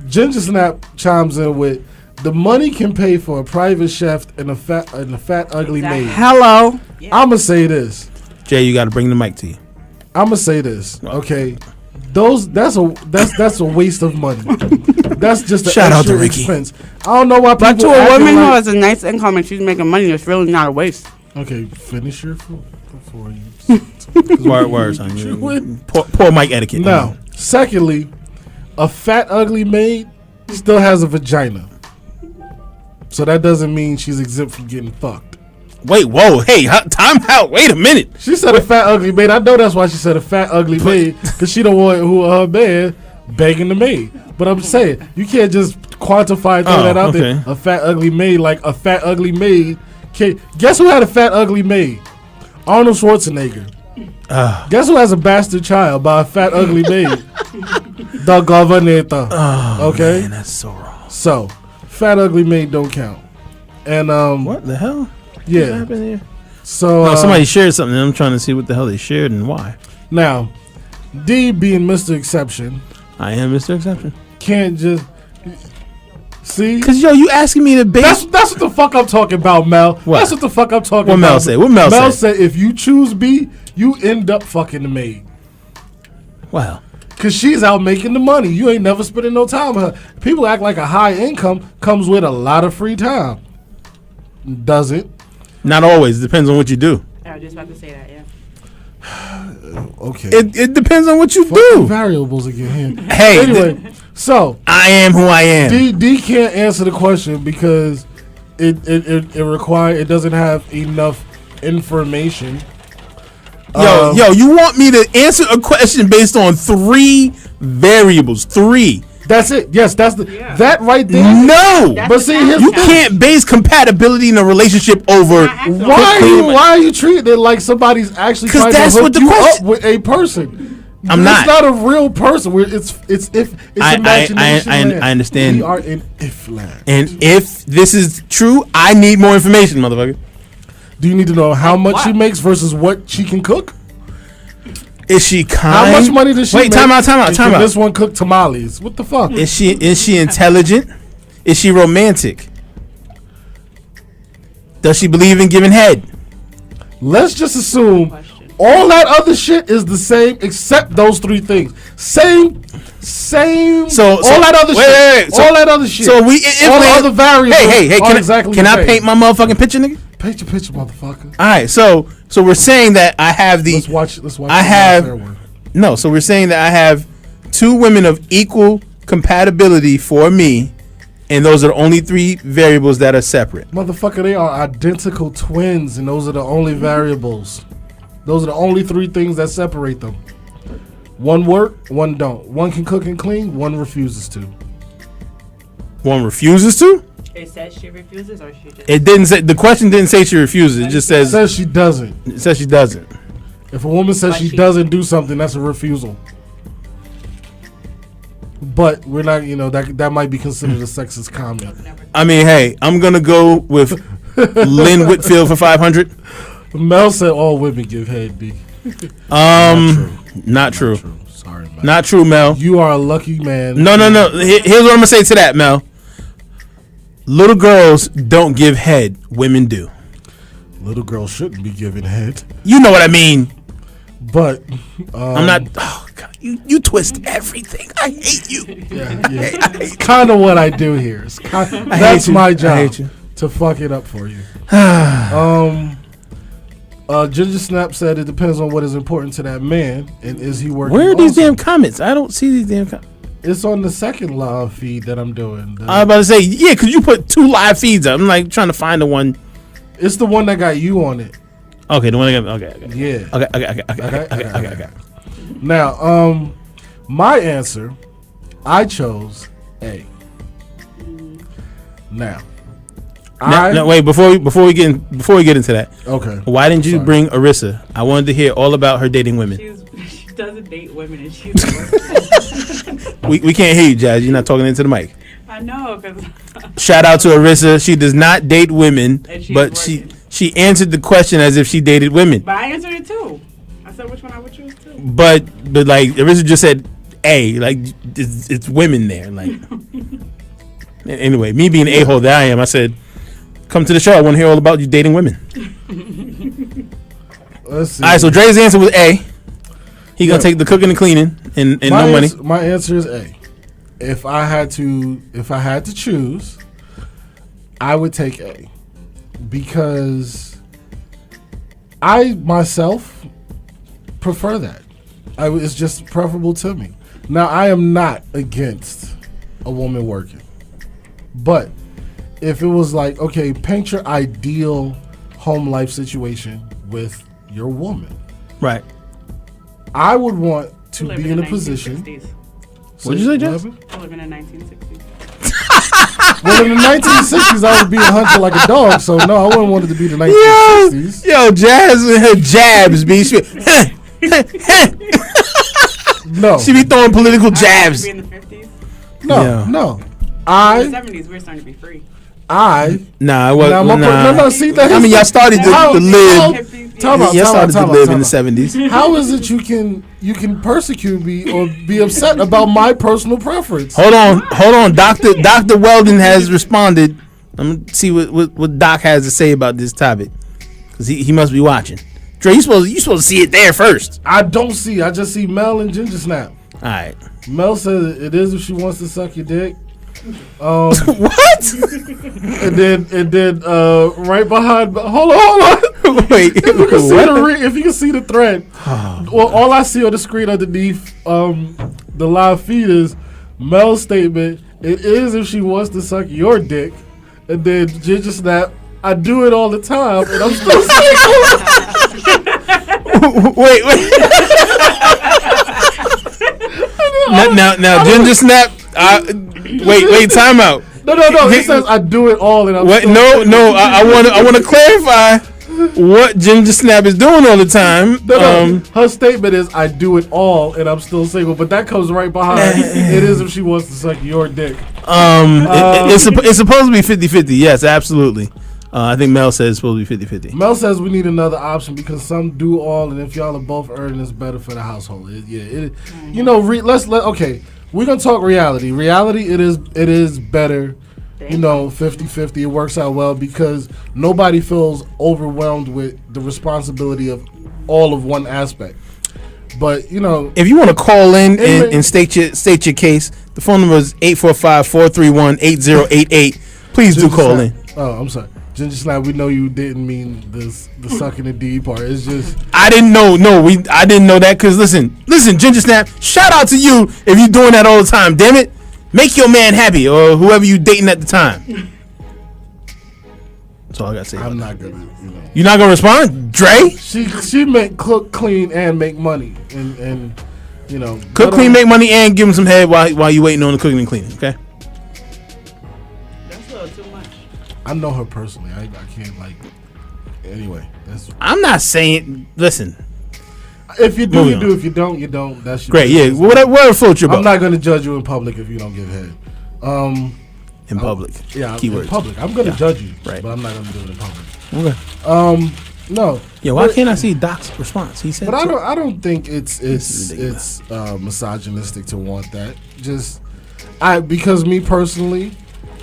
Ginger Snap chimes in with the money can pay for a private chef and a fat ugly Exactly. maid. Hello. I'ma say this. Jay, you got to bring the mic to you. I'ma say this. Okay, that's a waste of money. That's just an Shout out to extra Ricky. expense. I don't know why people. But to a acting woman who like- has a nice income and she's making money, it's really not a waste. Okay, finish your food before you. Words on you. Poor mic etiquette. Now, secondly, a fat ugly maid still has a vagina, so that doesn't mean she's exempt from getting fucked. Wait, whoa, hey, time out. Wait a minute. She said a fat ugly maid. I know that's why she said a fat ugly maid, because she don't want her man begging the maid. But I'm saying you can't just quantify and throw that out there. A fat ugly maid, like a fat ugly maid. Guess who had a fat ugly maid? Arnold Schwarzenegger. Guess who has a bastard child by a fat ugly maid? The governor. Okay, Man, that's so wrong. so fat ugly maid don't count. And What the hell? What yeah. happened here? So No, somebody shared something. And I'm trying to see what the hell they shared and why. now, D being Mr. Exception I am Mr. Exception. can't just see. Cause yo, you asking me to base. That's what the fuck I'm talking about, Mel. What? That's what the fuck I'm talking What about. Mel say? What Mel Mel say? said if you choose B, you end up fucking the maid. Wow. Cause she's out making the money. You ain't never spending no time with her. People act like a high income comes with a lot of free time. Does it? Not always. Depends on what you do. I was just about to say that, yeah. Okay. It depends on what you Fucking do. variables again here. Hey, Anyway, so I am who I am. D can't answer the question because it doesn't have enough information. Yo, you want me to answer a question based on 3 variables? 3. That's it. Yes, that's that right there. No. But see, here's You the thing. can't base compatibility in a relationship over. Why are you treating it like somebody's actually 'Cause trying that's to hook what the you question- up with a person? I'm It's not. not a real person. It's imagination. land. I understand. We are in if land. And if this is true, I need more information, motherfucker. Do you need to know how much she makes versus what she can cook? Is she kind? How much money does she Wait, make? time out. And can this one cook tamales? What the fuck? Is she intelligent? Is she romantic? Does she believe in giving head? Let's just assume all that other shit is the same except those 3 things. Same. So all that other shit. So, all that other shit. So we all the other variables. Hey, are can exactly can the I same. paint my motherfucking picture, nigga? Paint your picture, motherfucker. All right, so we're saying that I have the. Let's watch. I have no. So we're saying that I have 2 women of equal compatibility for me, and those are the only 3 variables that are separate. Motherfucker, they are identical twins, and those are the only variables. Those are the only 3 things that separate them. One work, one don't. One can cook and clean, one refuses to. One refuses to. It says she refuses or she just... It didn't say. The question didn't say she refuses. It just It says says she doesn't. it says she doesn't. If a woman says she doesn't do something, that's a refusal. But we're not, that might be considered a sexist comment. I mean, hey, I'm gonna go with Lynn Whitfield for 500. Mel said all women give head, B. Not true. Sorry, Mel. Not true, Mel. You are a lucky man. No. Here's what I'm gonna say to that, Mel. Little girls don't give head. Women do. Little girls shouldn't be giving head. You know what I mean. But I'm not. Oh God, you twist everything. I hate you. Yeah. It's kind of what I do here. That's my job to fuck it up for you. Ginger Snap said it depends on what is important to that man and is he working. Where are these damn comments? I don't see these damn comments. It's on the second live feed that I'm doing. I was about to say, yeah, because you put 2 live feeds up. I'm like trying to find the one. It's the one that got you on it. Okay, the one that got. Okay. Yeah. Okay. Now, my answer, I chose A. Now, wait. Before we get into that. Okay. Why didn't you bring Arissa? I wanted to hear all about her dating women. She doesn't date women, and she's a we can't hear you, Jazz. You're not talking into the mic. I know. Cause Shout out to Arissa. She does not date women, but she answered the question as if she dated women. But I answered it too. I said which one I would choose too. But like Arissa just said A. Like it's women there. Like anyway, me being the a-hole that I am, I said, come to the show. I want to hear all about you dating women. Let's see. All right, so Dre's answer was A. He gonna take the cooking and cleaning and no money. My answer is A. If I had to choose, I would take A because I myself prefer that. It's just preferable to me. Now I am not against a woman working, but if it was like, okay, paint your ideal home life situation with your woman. Right. I would want to be in a position. What'd you say, Jess? I live in the 1960s. Well, in the 1960s, I would be a hunter like a dog, so no, I wouldn't want it to be the 1960s. Yo, Jazz and her jabs, B. No. She be throwing political jabs. Be in the 50s. No. In the 70s, we're starting to be free. Nah, I wasn't. No, see that. I mean, y'all started to live. Y'all started to live in the 70s. How is it you can persecute me or be upset about my personal preference? Hold on. Dr. Weldon has responded. I'm gonna see what Doc has to say about this topic, because he must be watching. Dre, you supposed to see it there first. I don't see. I just see Mel and Ginger Snap. All right. Mel says it is if she wants to suck your dick. What? And then right behind. Hold on. Wait. If you can see the thread, well, all I see on the screen underneath the live feed is Mel's statement. It is if she wants to suck your dick, and then Ginger Snap. I do it all the time, and I'm still single. Wait. Now, Ginger Snap. Wait, time out. No. He says I do it all, and I'm what? No. I want to clarify what Ginger Snap is doing all the time. No. Her statement is I do it all, and I'm still single. But that comes right behind. It is if she wants to suck your dick. It's supposed to be 50-50. Yes, absolutely. I think Mel says it's supposed to be 50-50. Mel says we need another option because some do all, and if y'all are both earning, it's better for the household. Okay. We're going to talk reality. Reality, it is better, 50-50. It works out well because nobody feels overwhelmed with the responsibility of all of one aspect. But, if you want to call in and state your case, the phone number is 845-431-8088. Please do call in. Oh, I'm sorry. Ginger Snap, we know you didn't mean the sucking the D part. It's just I didn't know. No, I didn't know that because listen, Ginger Snap. Shout out to you if you're doing that all the time. Damn it, make your man happy or whoever you dating at the time. That's all I gotta say. I'm not gonna. You're not gonna respond, Dre? She make cook, clean, and make money, and cook, clean, make money, and give him some head while you waiting on the cooking and cleaning. Okay. I know her personally. I can't anyway. I'm not saying. Listen, If you do, Moving you do. on. If you don't, you don't. That's your Great. Yeah. business. Whatever floats your boat. I'm not going to judge you in public if you don't give head. In public. Yeah, Keywords. in public. I'm going to judge you, Right. but I'm not going to do it in public. Okay. No. Yeah. Why can't I see Doc's response? He said. But so. I don't think it's ridiculous. misogynistic to want that. Because me personally,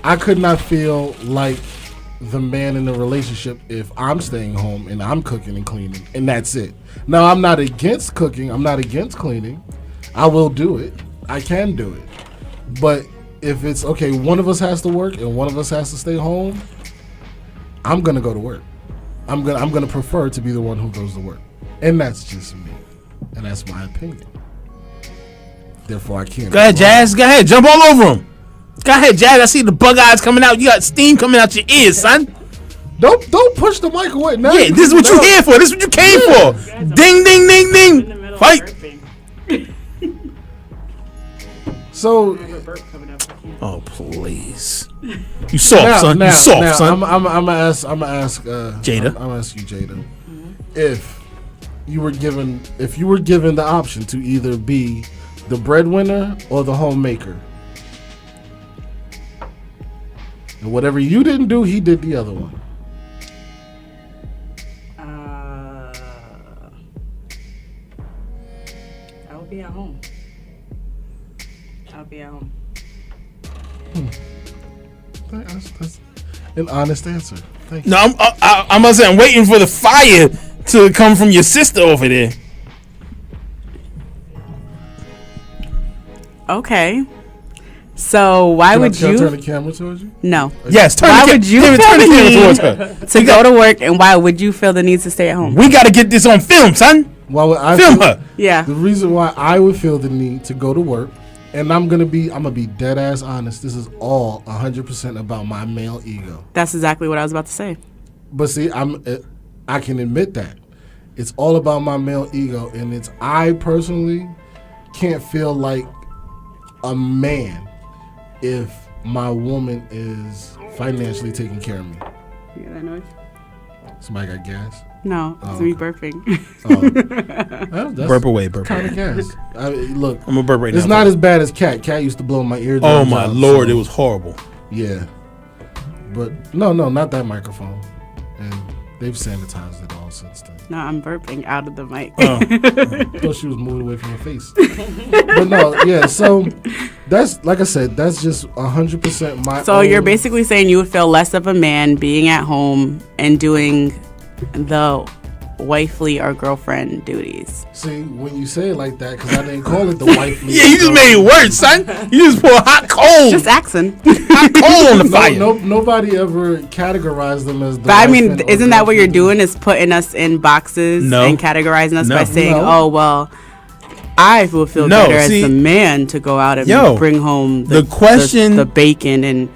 I could not feel like the man in the relationship if I'm staying home and I'm cooking and cleaning and that's it. Now I'm not against cooking. I'm not against cleaning. I will do it. I can do it. But if it's okay, one of us has to work and one of us has to stay home, I'm gonna go to work. I'm gonna prefer to be the one who goes to work, and that's just me, and that's my opinion. Therefore, I can't. Go ahead, Jazz. Go ahead. Jump all over him. Go ahead, Jazz. I see the bug eyes coming out. You got steam coming out your ears, son. Don't push the mic away. Now Yeah, this is what you here for. This is what you came for. Ding, ding, ding, ding. Fight. So Oh, please. You soft, son. You soft, son. I'm gonna ask Jada. I'm gonna ask you, Jada, if you were given the option to either be the breadwinner or the homemaker, and whatever you didn't do, he did the other one. I will be at home. I'll be at home. That's an honest answer. Thank you. No, I'm gonna say I'm waiting for the fire to come from your sister over there. Okay. So why would Can I you? turn the camera towards you? No. Yes, turn Why the would you turn feel the the camera need towards her. to go to work, and why would you feel the need to stay at home? We gotta get this on film, son. Why would I Film feel- her. Yeah. The reason why I would feel the need to go to work, and I'm gonna be dead ass honest. This is all 100% about my male ego. That's exactly what I was about to say. But see, I can admit that it's all about my male ego, and I personally can't feel like a man if my woman is financially taking care of me. You hear that noise? Somebody got gas? No, it's me burping. That's Burp away, burp kind away. of gas. Look, I'm gonna burp right now. it's not as bad as Cat. Cat used to blow my eardrums Oh my out, lord, so- it was horrible. Yeah. But no, not that microphone. And they've sanitized it all since then. No, I'm burping out of the mic. Oh. I thought she was moving away from her face. But no, yeah, so that's, like I said, that's just 100% my So own. you're basically saying you would feel less of a man being at home and doing the wifely or girlfriend duties. See, when you say it like that, because I didn't call it the wifely. Yeah, you just made it worse, son. You just pour hot coal, Just accent. hot coal on the fire. Nobody ever categorized them as the But I mean, wife and- isn't or that what you're girlfriend. doing? Is putting us in boxes No. and categorizing us No. by saying, No. "Oh well, I will feel No, better see- as the man to go out and Yo, bring home the question- the bacon, and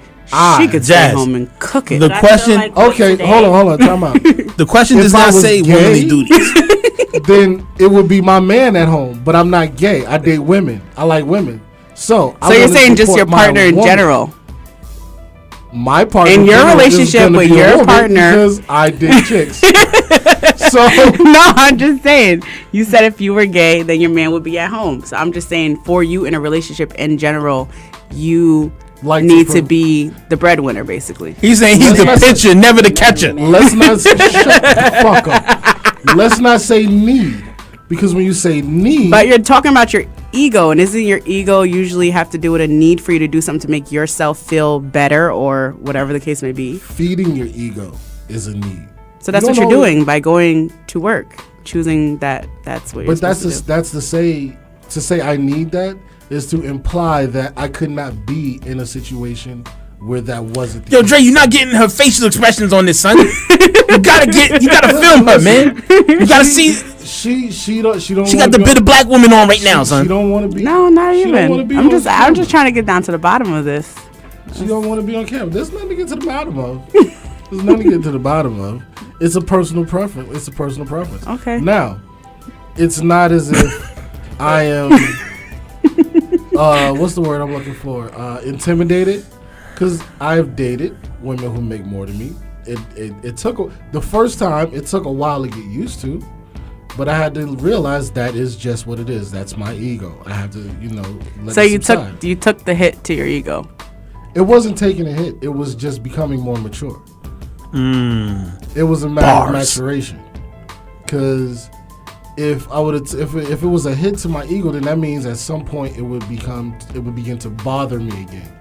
she could Jazz, stay home and cook it." the question, Okay, hold on, time out. the question If does I not was say gay- womanly duties. Then it would be my man at home, but I'm not gay. I date women. I like women. So So you're saying just your partner in general? My partner In your general is relationship gonna with be a your woman partner- because I did chicks. So No, I'm just saying. You said if you were gay, then your man would be at home. So I'm just saying, for you in a relationship in general, you Like need to to prove- be the breadwinner, basically. He's saying he's the Let's- pitcher, never the catcher. let's not shut the fuck up. Let's not say need, because when you say need, But you're talking about your ego, and isn't your ego usually have to do with a need for you to do something to make yourself feel better, or whatever the case may be? feeding your ego is a need. So that's You what don't you're know- doing by going to work, choosing that. That's what you're But that's supposed to do. that's to say I need that is to imply that I could not be in a situation where that wasn't the Yo, case. Dre, you're not getting her facial expressions on this, son. You gotta film her, man. You gotta see. She don't She got wanna the be bitter black woman on right now, She son. don't want to be. No, not she don't wanna even. be I'm on just camera. trying to get down to the bottom of this. She don't want to be on camera. There's nothing to get to the bottom of. There's nothing to get to the bottom of. It's a personal preference. It's a personal preference. Okay. Now, it's not as if I am. What's the word I'm looking for? Intimidated, because I've dated women who make more than me. It took the first time. It took a while to get used to, But I had to realize that is just what it is. That's my ego. I have to, let So it you subside. took the hit to your ego. It wasn't taking a hit. It was just becoming more mature. It was a matter of maturation. Because if it was a hit to my ego, then that means at some point it would begin to bother me again,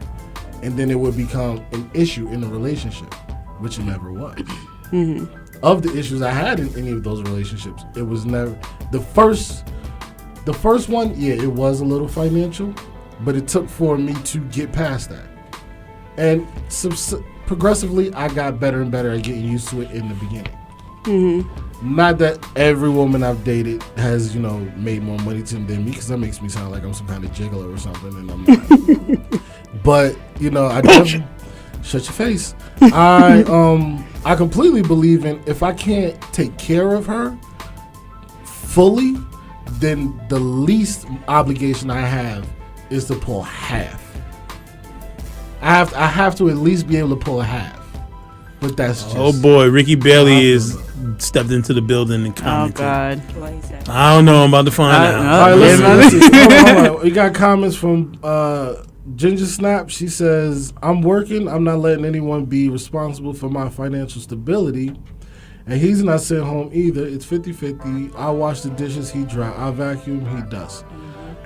and then it would become an issue in the relationship, which it never was. Mm-hmm. Of the issues I had in any of those relationships, it was never the first one. Yeah, it was a little financial, but it took for me to get past that, and progressively I got better and better at getting used to it in the beginning. Mm-hmm. Not that every woman I've dated has, made more money than me, because that makes me sound like I'm some kind of gigolo or something, and I'm not. But I definitely shut your face. I completely believe in, if I can't take care of her fully, then the least obligation I have is to pull half. I have to at least be able to pull a half. But that's just... Oh boy, Ricky Bailey is stepped into the building and commented. Oh God. I don't know. I'm about to find out. All right, let's see. Hold on. We got comments from Ginger Snap. She says, I'm working. I'm not letting anyone be responsible for my financial stability. And he's not sent home either. It's 50-50. I wash the dishes, he dry. I vacuum, he dust.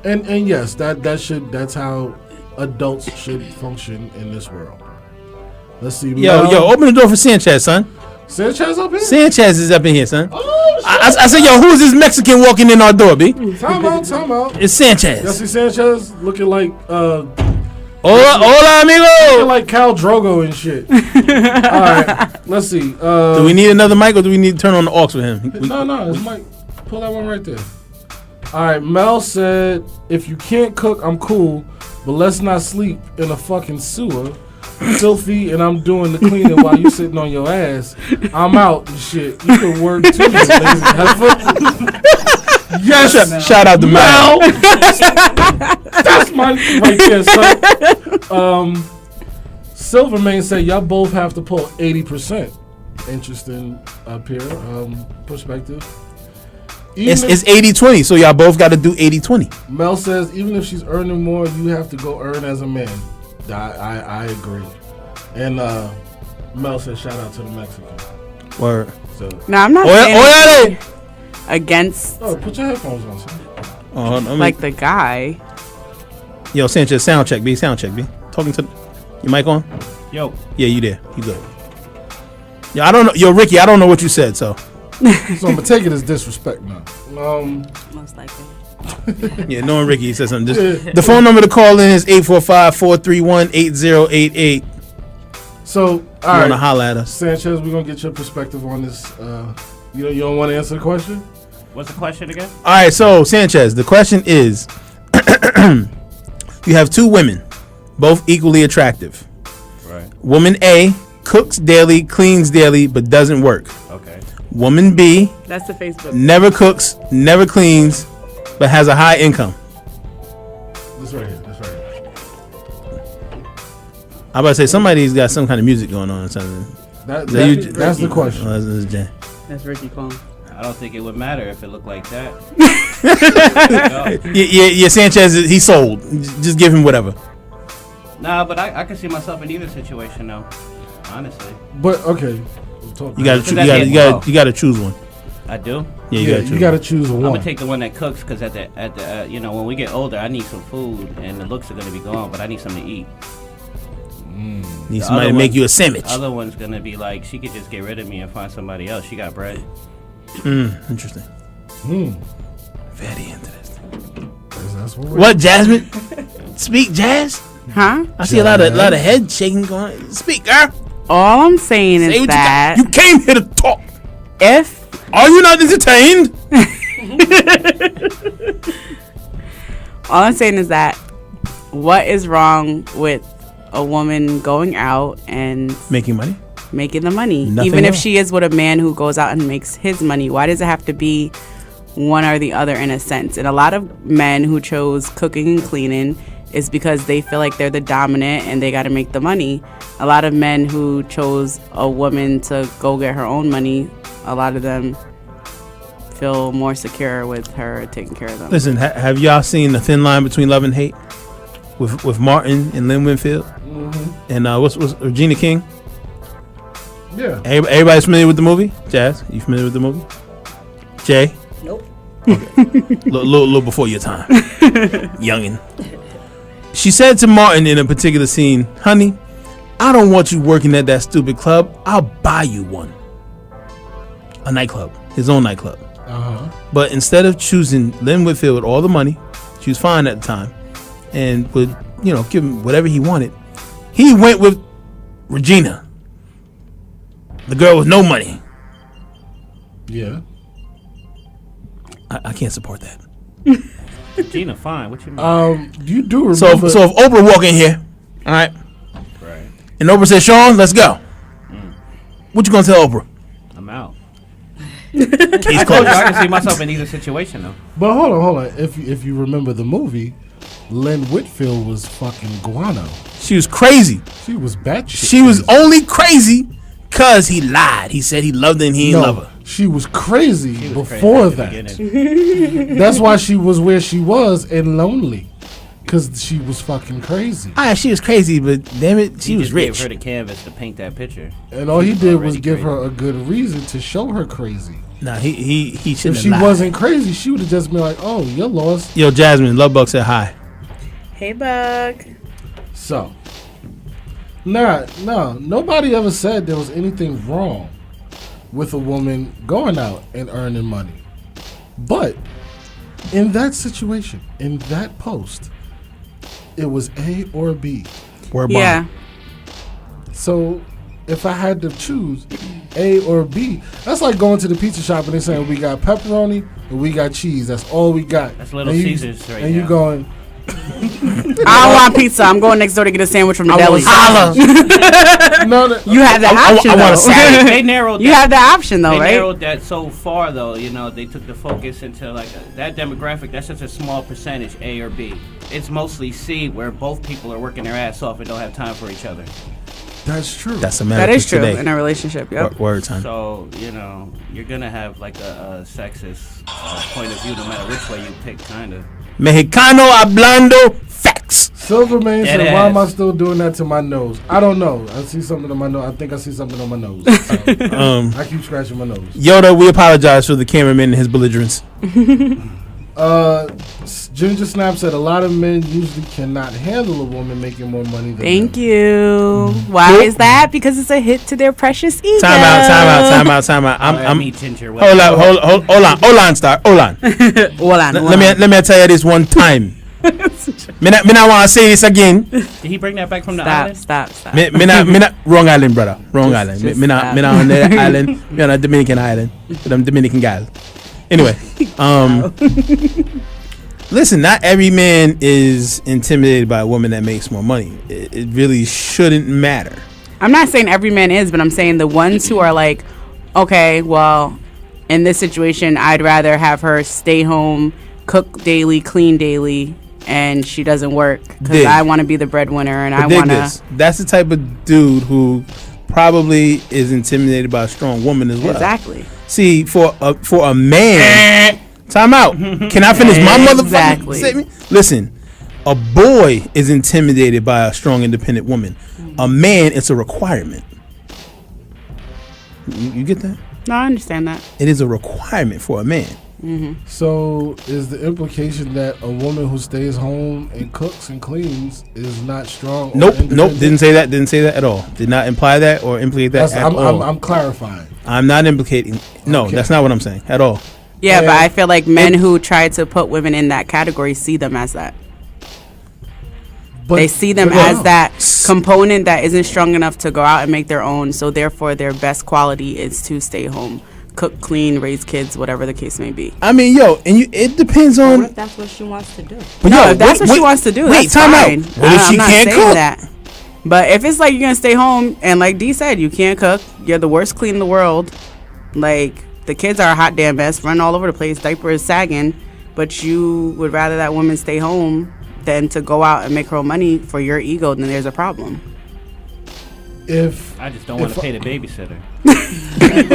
And yes, that's how adults should function in this world. Let's see. Yo, open the door for Sanchez, son. Sanchez up here? Sanchez is up in here, son. Oh, shit. I said, yo, who's this Mexican walking in our door, B? Time out. It's Sanchez. Y'all see Sanchez looking like Hola, amigo. looking like Khal Drogo and shit. All right, let's see. Do we need another mic, or do we need to turn on the aux for him? No, it's Mike. Pull that one right there. All right, Mel said, if you can't cook, I'm cool, but let's not sleep in a fucking sewer. Filthy, and I'm doing the cleaning while you sitting on your ass. I'm out and shit. You can work too, you lazy heifer. Yes, Shout out to Mel. That's my right there, son. Silvermane said y'all both have to pull 80%. Interesting up here. Perspective. It's 80-20, so y'all both got to do 80-20. Mel says even if she's earning more, you have to go earn as a man. I agree. And Mel said shout out to the Mexican. Word. So Now I'm not saying against put your headphones on, son. like the guy. Yo, Sanchez, sound check, B. Talking to your mic on? Yo. Yeah, you there. You good. Yo, I don't know. Yo, Ricky, I don't know what you said, so. So I'm gonna take it as disrespect now. Most likely. Yeah, knowing Ricky, he said something. The phone number to call in is 845-431-8088. So, all You right, want to holler at us. Sanchez, we're gonna get your perspective on this. You don't want to answer the question? What's the question again? All right, so Sanchez, the question is, you have two women, both equally attractive. Right. Woman A cooks daily, cleans daily, but doesn't work. Okay. Woman B That's the Facebook. never cooks, never cleans, but has a high income. This right here. I'm about to say somebody's got some kind of music going on or something. That's That's the question. Oh, that's Jay. That's Ricky calling. I don't think it would matter if it looked like that. Yeah, Sanchez, he's sold. Just give him whatever. Nah, but I can see myself in either situation though. Honestly. But okay, You got to choose one. I do. Yeah, you got to choose I'm one. gonna take the one that cooks because at the when we get older, I need some food and the looks are gonna be gone, but I need something to eat. Need somebody to make you a sandwich. The other one's gonna be like she could just get rid of me and find somebody else. She got bread. Interesting. Very interesting. What, Jasmine? Speak, Jazz. Huh? I see a lot of head shaking going. Speak, girl. All I'm saying Say is what that you came here to talk. if Are you not entertained? all I'm saying is that what is wrong with a woman going out and Making money. making the money? Nothing Even if wrong. she is with a man who goes out and makes his money, why does it have to be one or the other in a sense? And a lot of men who chose cooking and cleaning is because they feel like they're the dominant and they got to make the money. A lot of men who chose a woman to go get her own money, a lot of them feel more secure with her taking care of them. Listen, have y'all seen The Thin Line Between Love and Hate with Martin and Lynn Winfield and what's Regina King? Yeah. Everybody's familiar with the movie? Jazz, you familiar with the movie? Jay? Nope. Okay. Little before your time. Youngin'. She said to Martin in a particular scene, honey, I don't want you working at that stupid club. I'll buy you one. A nightclub. His own nightclub. But instead of choosing Lynn Whitfield with all the money, she was fine at the time, and would, give him whatever he wanted, he went with Regina. The girl with no money. Yeah. I can't support that. Gina, fine. What you mean? You do remember. So if Oprah walk in here, all right, and Oprah says, Sean, let's go. What you gonna tell Oprah? I'm out. Case I told closed. you I can see myself in either situation though. But hold on. If you remember the movie, Lynn Whitfield was fucking guano. She was crazy. She was batshit. She was only crazy because he lied. He said he loved her and he didn't love her. She was crazy She was before crazy at that. the beginning. That's why she was where she was and lonely. Because she was fucking crazy. She was crazy, but damn it, she He was just rich. gave her the canvas to paint that picture. And all he did was Already give crazy. her a good reason to show her crazy. Nah, he shouldn't If have she lied. wasn't crazy, she would have just been like, oh, you're lost. Yo, Jasmine, Love Bug said hi. Hey, Bug. So, nobody ever said there was anything wrong with a woman going out and earning money. But in that situation, in that post, it was A or B. Yeah. So if I had to choose A or B, that's like going to the pizza shop and they saying we got pepperoni and we got cheese. That's all we got. That's Little and you, Caesars right And now. you going, I don't want pizza. I'm going next door to get a sandwich from the deli. no, You have that option, I want a though. salad. They narrowed. You have that option, though, They right? narrowed that so far, though. They took the focus into that demographic. That's such a small percentage, A or B. It's mostly C, where both people are working their ass off and don't have time for each other. that's true. That's That America is true today. in a relationship. Yep. Word time. So you're gonna have like a sexist point of view, no matter which way you pick, kind of. Mexicano hablando facts. Silverman Dead said, why am I ass. still doing that to my nose? I don't know. I see something on my nose. I think I see something on my nose. So I keep scratching my nose. Yoda, we apologize for the cameraman and his belligerence. Ginger Snap said a lot of men usually cannot handle a woman making more money than Thank them. you. Why is that? Because it's a hit to their precious ego. Time out. I'm meet Ginger. hold on, Star. Hold on. Let me tell you this one time. me not want to say this again. Did he bring that back from the island? Stop. Me not wrong island, brother. Wrong island. just Me not on the island. Me on a Dominican island. With them Dominican guys. Anyway, listen, not every man is intimidated by a woman that makes more money. It really shouldn't matter. I'm not saying every man is, but I'm saying the ones who are like, okay, well, in this situation, I'd rather have her stay home, cook daily, clean daily, and she doesn't work because Dig. I want to be the breadwinner and I Dig want to. this. That's the type of dude who probably is intimidated by a strong woman as well. Exactly. See, for a man, time out. Can I finish my motherfucking Exactly. statement? Listen, a boy is intimidated by a strong, independent woman. A man, it's a requirement. You get that? No, I understand that. It is a requirement for a man. So is the implication that a woman who stays home and cooks and cleans is not strong? or Nope. independent? Didn't say that. Didn't say that at all. Did not imply that or implicate that at all. I'm clarifying. I'm not implicating. No, Okay. that's not what I'm saying at all. Yeah, but And- I feel like men who try to put women in that category see them as that. But They see them but as no. that component that isn't strong enough to go out and make their own. So therefore, their best quality is to stay home, cook, clean, raise kids, whatever the case may be. I mean, yo, and it depends What on. if that's what she wants to do? But No, yo, if that's wait, what she wait, wants to do, wait, that's time fine. out. What if I'm she not can't saying cook? that. But if it's like you're gonna stay home and like D said, you can't cook, you're the worst clean in the world. Like the kids are a hot damn mess, running all over the place, diaper is sagging, but you would rather that woman stay home than to go out and make her own money for your ego, then there's a problem. If I just don't want to pay the babysitter.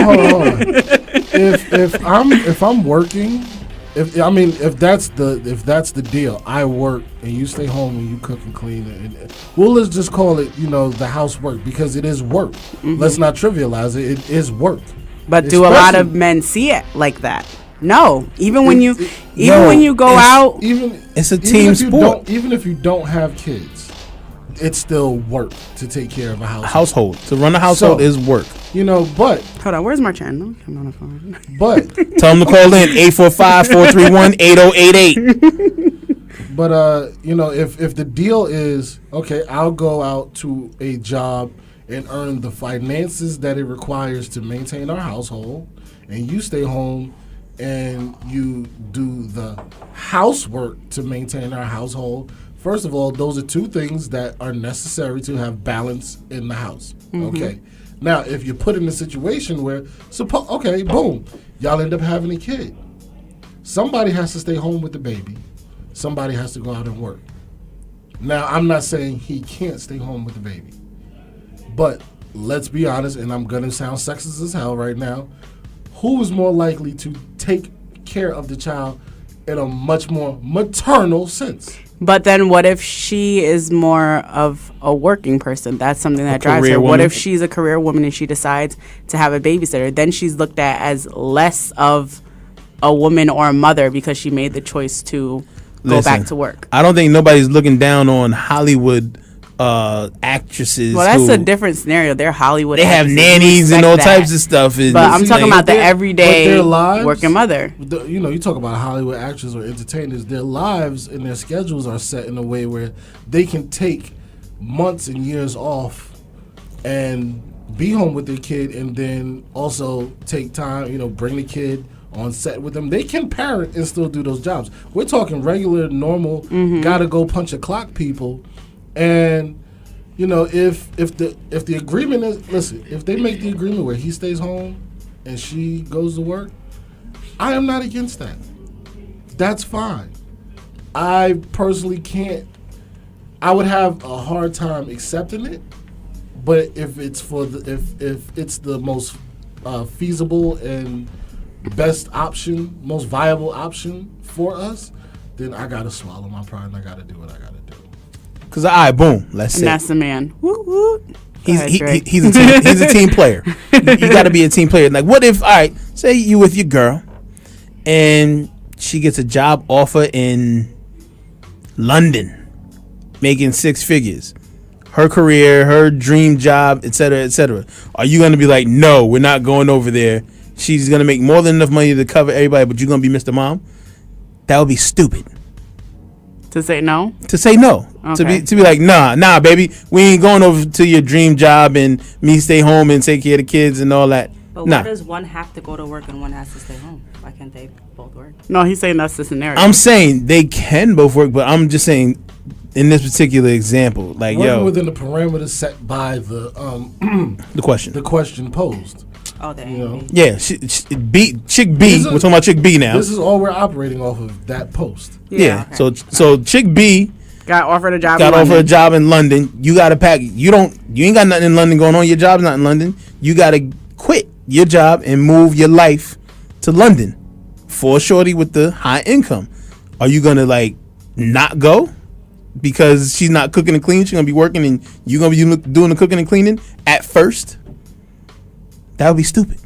hold on. if I'm working, if that's the deal, I work and you stay home and you cook and clean, and well, let's just call it the housework, because it is work. Let's not trivialize it. It is work. But do a lot of men see it like that? No. Even when you go out, it's a team sport. Even if you don't have kids, it's still work to take care of a household. To run a household is work. But hold on, where's Marchand? I'm on the phone. But tell him to call in 845-431-8088. But if the deal is okay, I'll go out to a job and earn the finances that it requires to maintain our household, and you stay home and you do the housework to maintain our household. First of all, those are two things that are necessary to have balance in the house. Okay. Now, if you're put in a situation where, boom, y'all end up having a kid. Somebody has to stay home with the baby. Somebody has to go out and work. Now, I'm not saying he can't stay home with the baby. But let's be honest, and I'm going to sound sexist as hell right now, who is more likely to take care of the child in a much more maternal sense? But then what if she is more of a working person? That's something that drives her. What if she's a career woman and she decides to have a babysitter? Then she's looked at as less of a woman or a mother because she made the choice to go back to work. I don't think nobody's looking down on Hollywood actresses. Well, that's a different scenario. They're Hollywood. They have nannies and all types of stuff. But I'm talking about the everyday working mother. You talk about Hollywood actors or entertainers. Their lives and their schedules are set in a way where they can take months and years off and be home with their kid, and then also take time, bring the kid on set with them. They can parent and still do those jobs. We're talking regular, normal, gotta go punch a clock people. And if the agreement is, listen, if they make the agreement where he stays home and she goes to work, I am not against that. That's fine. I personally can't. I would have a hard time accepting it, but if it's if it's the most feasible and best option, most viable option for us, then I gotta swallow my pride and I gotta do what I gotta do. Cause boom, let's say that's the man. Woo, woo. He's a team player. You got to be a team player. Like, what if? All right, say you with your girl, and she gets a job offer in London, making 6 figures. Her career, her dream job, etc., etc. Are you gonna be like, no, we're not going over there? She's gonna make more than enough money to cover everybody, but you're gonna be Mr. Mom? That would be stupid. To say no? To say no. Okay. To be like, nah, baby, we ain't going over to your dream job and me stay home and take care of the kids and all that. But why does one have to go to work and one has to stay home? Why can't they both work? No, he's saying that's the scenario. I'm saying they can both work, but I'm just saying in this particular example, like, working within the parameters set by the the question posed. Oh, there yeah, chick B. We're talking about chick B now. This is all we're operating off of, that post. Yeah. Okay. So chick B got offered a job. In London. You got to pack. You ain't got nothing in London going on. Your job's not in London. You got to quit your job and move your life to London for a shorty with the high income. Are you gonna not go because she's not cooking and cleaning? She's gonna be working and you gonna be doing the cooking and cleaning at first. That would be stupid,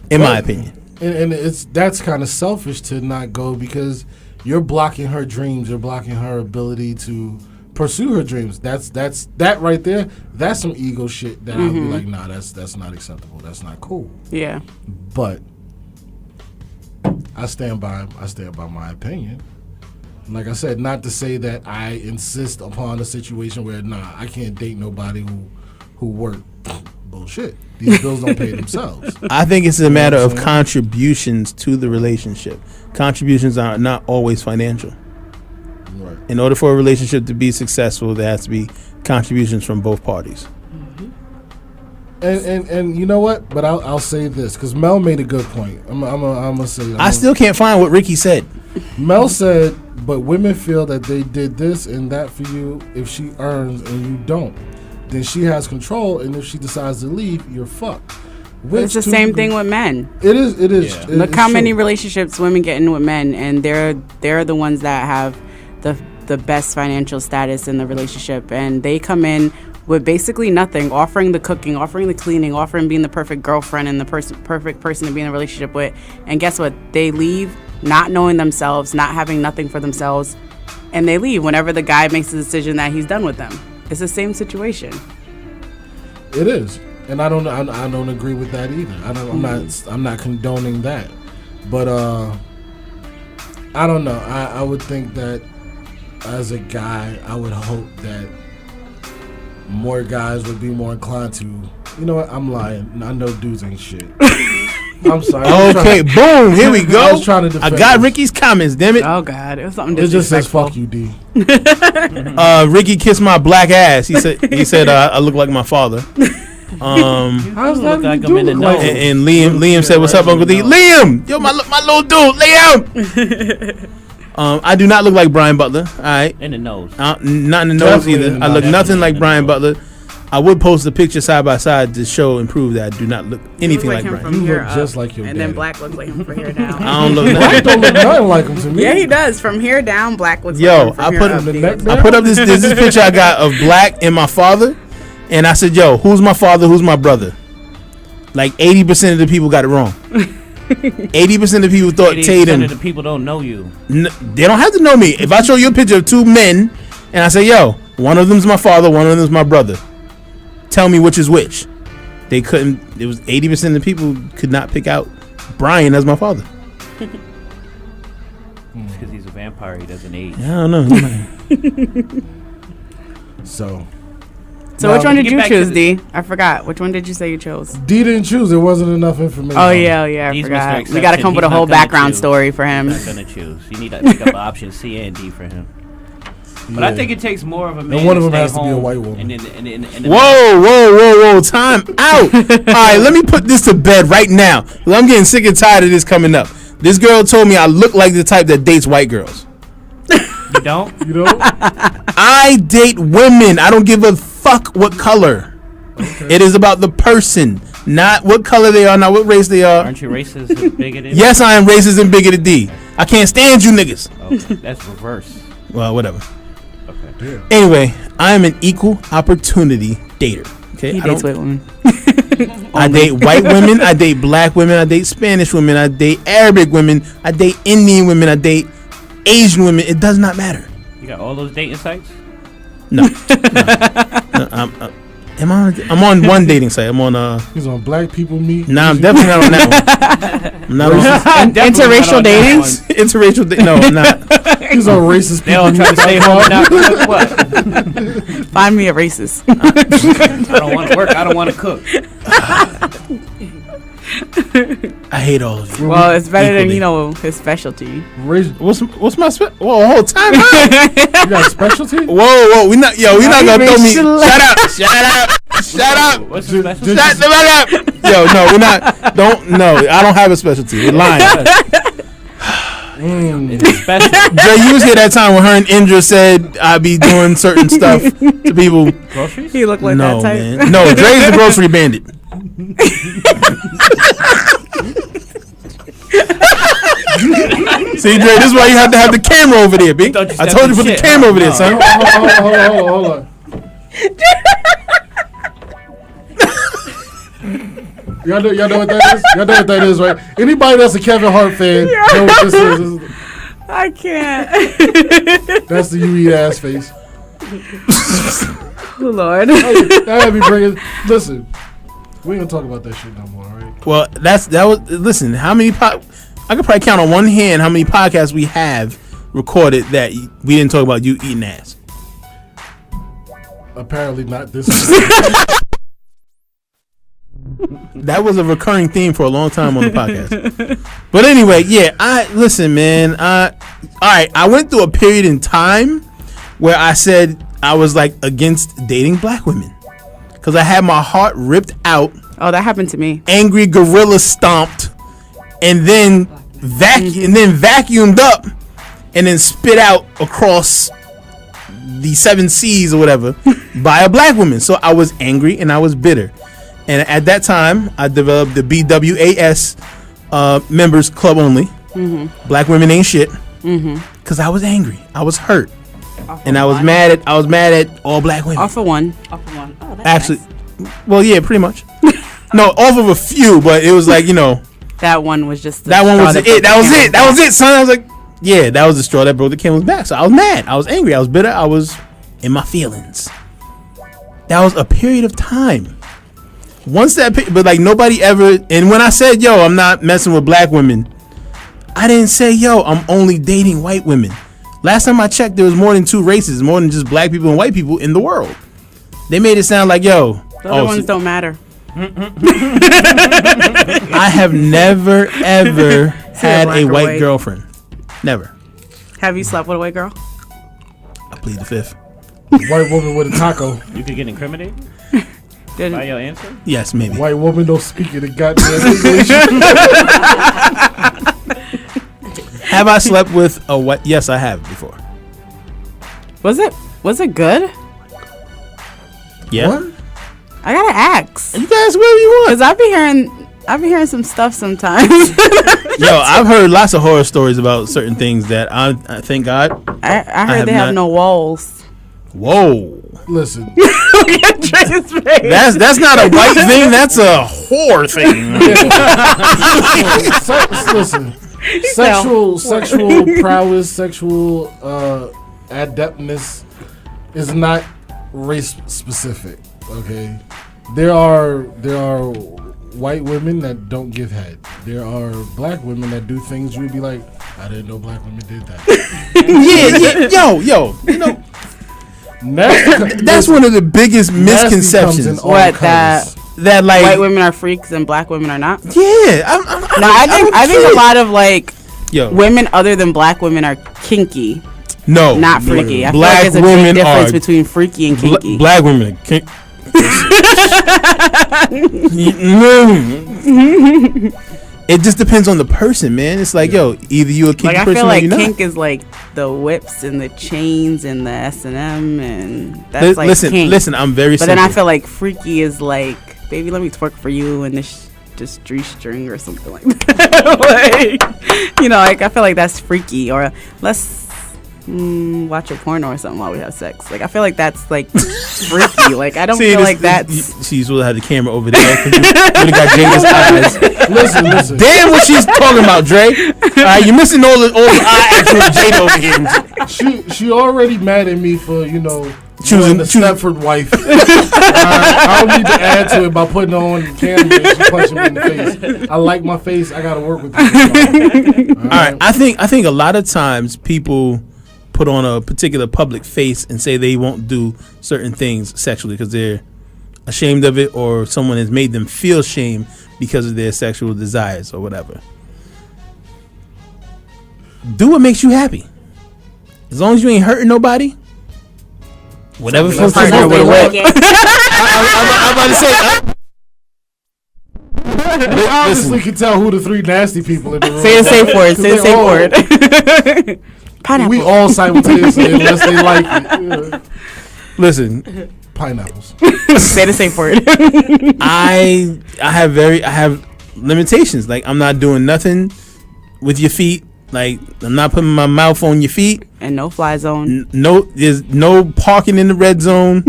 in my opinion. And that's kind of selfish to not go, because you're blocking her dreams. You're blocking her ability to pursue her dreams. That right there. That's some ego shit that I'll be like, nah, that's not acceptable. That's not cool. Yeah. But I stand by my opinion. Like I said, not to say that I insist upon a situation where I can't date nobody who work. Bullshit. These bills don't pay themselves. I think it's a matter of contributions to the relationship. Contributions are not always financial. Right. In order for a relationship to be successful, there has to be contributions from both parties. And you know what? But I'll say this, because Mel made a good point. I'm gonna say. I still can't find what Ricky said. Mel said, but women feel that they did this and that for you if she earns and you don't. Then she has control, and if she decides to leave, you're fucked. It's the same thing with men. It is. It is. Yeah. Look how many relationships women get in with men, and they're the ones that have the best financial status in the relationship, and they come in with basically nothing, offering the cooking, offering the cleaning, offering being the perfect girlfriend and the perfect person to be in a relationship with. And guess what? They leave not knowing themselves, not having nothing for themselves, and they leave whenever the guy makes the decision that he's done with them. It's the same situation. It is, and I don't agree with that either. I'm not condoning that, but I don't know. I would think that as a guy, I would hope that more guys would be more inclined to. You know what? I'm lying. I know dudes ain't shit. I'm sorry. Okay, boom. Here we go. I was trying to defend got this. Ricky's comments. Damn it. Oh God, it was something It just says disrespectful. "fuck you, D." Ricky kissed my black ass. He said I look like my father. How's that? Look like You I'm do in the look know. like And Liam said, "What's up, Uncle D?" Liam, yo, my little dude, Liam. I do not look like Brian Butler. All right, In the nose. not in the nose Definitely either. not. I look nothing Definitely like in the Brian nose. Butler. I would post a picture side by side to show and prove that I do not look anything like him Brian. from You here look up, just like your and daddy. then Black looks like him from here down. I don't look Black nothing. don't look nothing like him to me. Yeah, he does. From here down, Black looks Yo, like him from I here put up. him in the He neck looks- down. I put up this picture I got of Black and my father, and I said, "Yo, who's my father? Who's my brother?" Like 80% of the people got it wrong. 80% of the people thought 80% Tatum. of the people don't know you. They don't have to know me. If I show you a picture of two men and I say, "Yo, one of them's my father, one of them's my brother," tell me which is which. They couldn't. It was 80% of the people could not pick out Brian as my father. It's because he's a vampire. He doesn't age. I don't know. So So which one did Get you back to choose, the- D? I forgot. Which one did you say you chose? D didn't choose. There wasn't enough information. Oh yeah, I He's Mr. forgot. We Exception. got to come up with a He's whole not gonna background choose. story for him. I'm not gonna choose. You need to pick up option C and D for him. But I Yeah. think it takes more of a man. And one of to them stay has to be a home white woman. and Whoa! Time out. All right, let me put this to bed right now. I'm getting sick and tired of this coming up. This girl told me I look like the type that dates white girls. You don't? You know? I date women. I don't give a fuck what color. It is about the person, not what color they are, not what race they are. Aren't you racist and bigoted? Yes, I am racist and bigoted. D. I can't stand you niggas. Oh, that's reverse. Well, whatever. Okay. Anyway, I am an equal opportunity dater. Okay, He I dates don't- white women. I date white women, I date black women, I date Spanish women, I date Arabic women, I date Indian women, I date Asian women. It does not matter. You got all those dating sites? No. I'm on one dating site. I'm on He's on Black People Meet. Nah, I'm definitely not on that one. I'm not on Definitely not Interracial on that dating? one. interracial dating. No, I'm not. He's on racist. They all People try to Meet. stay home and not cook. What? Find me a racist. I don't want to work. I don't want to cook. I hate all of you. Well, it's better than Equally. his specialty. What's my whoa, hold time out. You got a specialty? Whoa, we not gonna throw me. Shut up. What's the special? Did Shut up. Yo, no, we're not. No, I don't have a specialty. You're lying. It's special. Jay, you was here that time when her and Indra said I'd be doing certain stuff to people. Groceries? He looked like No, that type. man. No, Dre's the grocery bandit. See, Dre, this is why you have to have the camera over there, B. Thought you I told you put the shit. camera over there, No. son. Hold on. Y'all know what that is? Y'all know what that is, right? Anybody that's a Kevin Hart fan know what this is. I can't. That's the you eat ass face. Oh, Lord. That had me bringing. Listen, we ain't gonna talk about that shit no more, all right? Well, that was. Listen, how many? I could probably count on one hand how many podcasts we have recorded that we didn't talk about you eating ass. Apparently not this. That was a recurring theme for a long time on the podcast. But anyway, yeah, listen, man. All right, I went through a period in time where I said I was like against dating black women because I had my heart ripped out, Oh, that happened to me. angry gorilla stomped, and then vacuumed up, and then spit out across the 7 seas or whatever by a black woman. So I was angry and I was bitter. And at that time, I developed the BWAS members club only. Mm-hmm. Black women ain't shit. Because I was angry. I was hurt. And I was mad at all black women. Off of one. Oh, that's Actually, nice. well, yeah, pretty much. No, off of a few, but it was like, you know. That one was just. That one was it. That was it, son. I was like, yeah, that was the straw that broke the camel's back. So I was mad. I was angry. I was bitter. I was in my feelings. That was a period of time. Once that, but like nobody ever. And when I said, yo, I'm not messing with black women, I didn't say, yo, I'm only dating white women. Last time I checked, there was more than 2 races, more than just black people and white people in the world. They made it sound like, yo, the other ones don't matter. I have never ever had a white girlfriend. Never. Have you slept with a white girl? I plead the fifth. White woman with a taco. You could get incriminated Didn't. by your answer. Yes, maybe. White woman don't speak in the goddamn English. Have I slept with a white? Yes, I have before. Was it good? Yeah. What? I gotta ask. You guys, whatever you want. Cause I be hearing some stuff sometimes. Yo, I've heard lots of horror stories about certain things that I thank God. I heard they have no walls. Whoa. Listen. That's not a white thing. That's a whore thing. Listen. Sexual prowess, sexual adeptness is not race specific. Okay, there are white women that don't give head. There are black women that do things you would be like, I didn't know black women did that. Yo, you know, that's one of the biggest misconceptions. What that like white women are freaks and black women are not? Yeah, I think a lot of like yo, women other than black women are kinky. No, not freaky. I feel black like there's a women big difference are between freaky and kinky. Black women are kinky. It just depends on the person, man. It's like, yo, either you a kinky like, I person feel like or you're kink not. is like the whips and the chains and the S&M and that's like kink. Listen, I'm very But simple. then I feel like freaky is like, baby, let me twerk for you and this just G-string or something like that. Like, you know, like I feel like that's freaky. Or let's watch a porno or something while we have sex. Like I feel like that's like freaky. Like I don't feel like that's. She's will have the camera over there. You really got Jada's eyes. Listen. Damn, what she's talking about, Dre. All right, you're missing all the eye action with Jada over here. She already mad at me for choosing the Stepford wife. I don't need to add to it by putting on camera and she punching me in the face. I like my face. I gotta work with people. All right, I think a lot of times people put on a particular public face and say they won't do certain things sexually because they're ashamed of it or someone has made them feel shame because of their sexual desires or whatever. Do what makes you happy. As long as you ain't hurting nobody. Whatever feels good. I'm about to say. I honestly can tell who the 3 nasty people in the room. Say the safe word. Say the safe word. Pineapple. We all simultaneously unless they like it. Listen. Pineapples. Say the safe word. I have limitations. Like I'm not doing nothing with your feet. Like I'm not putting my mouth on your feet. And no fly zone. There's no parking in the red zone.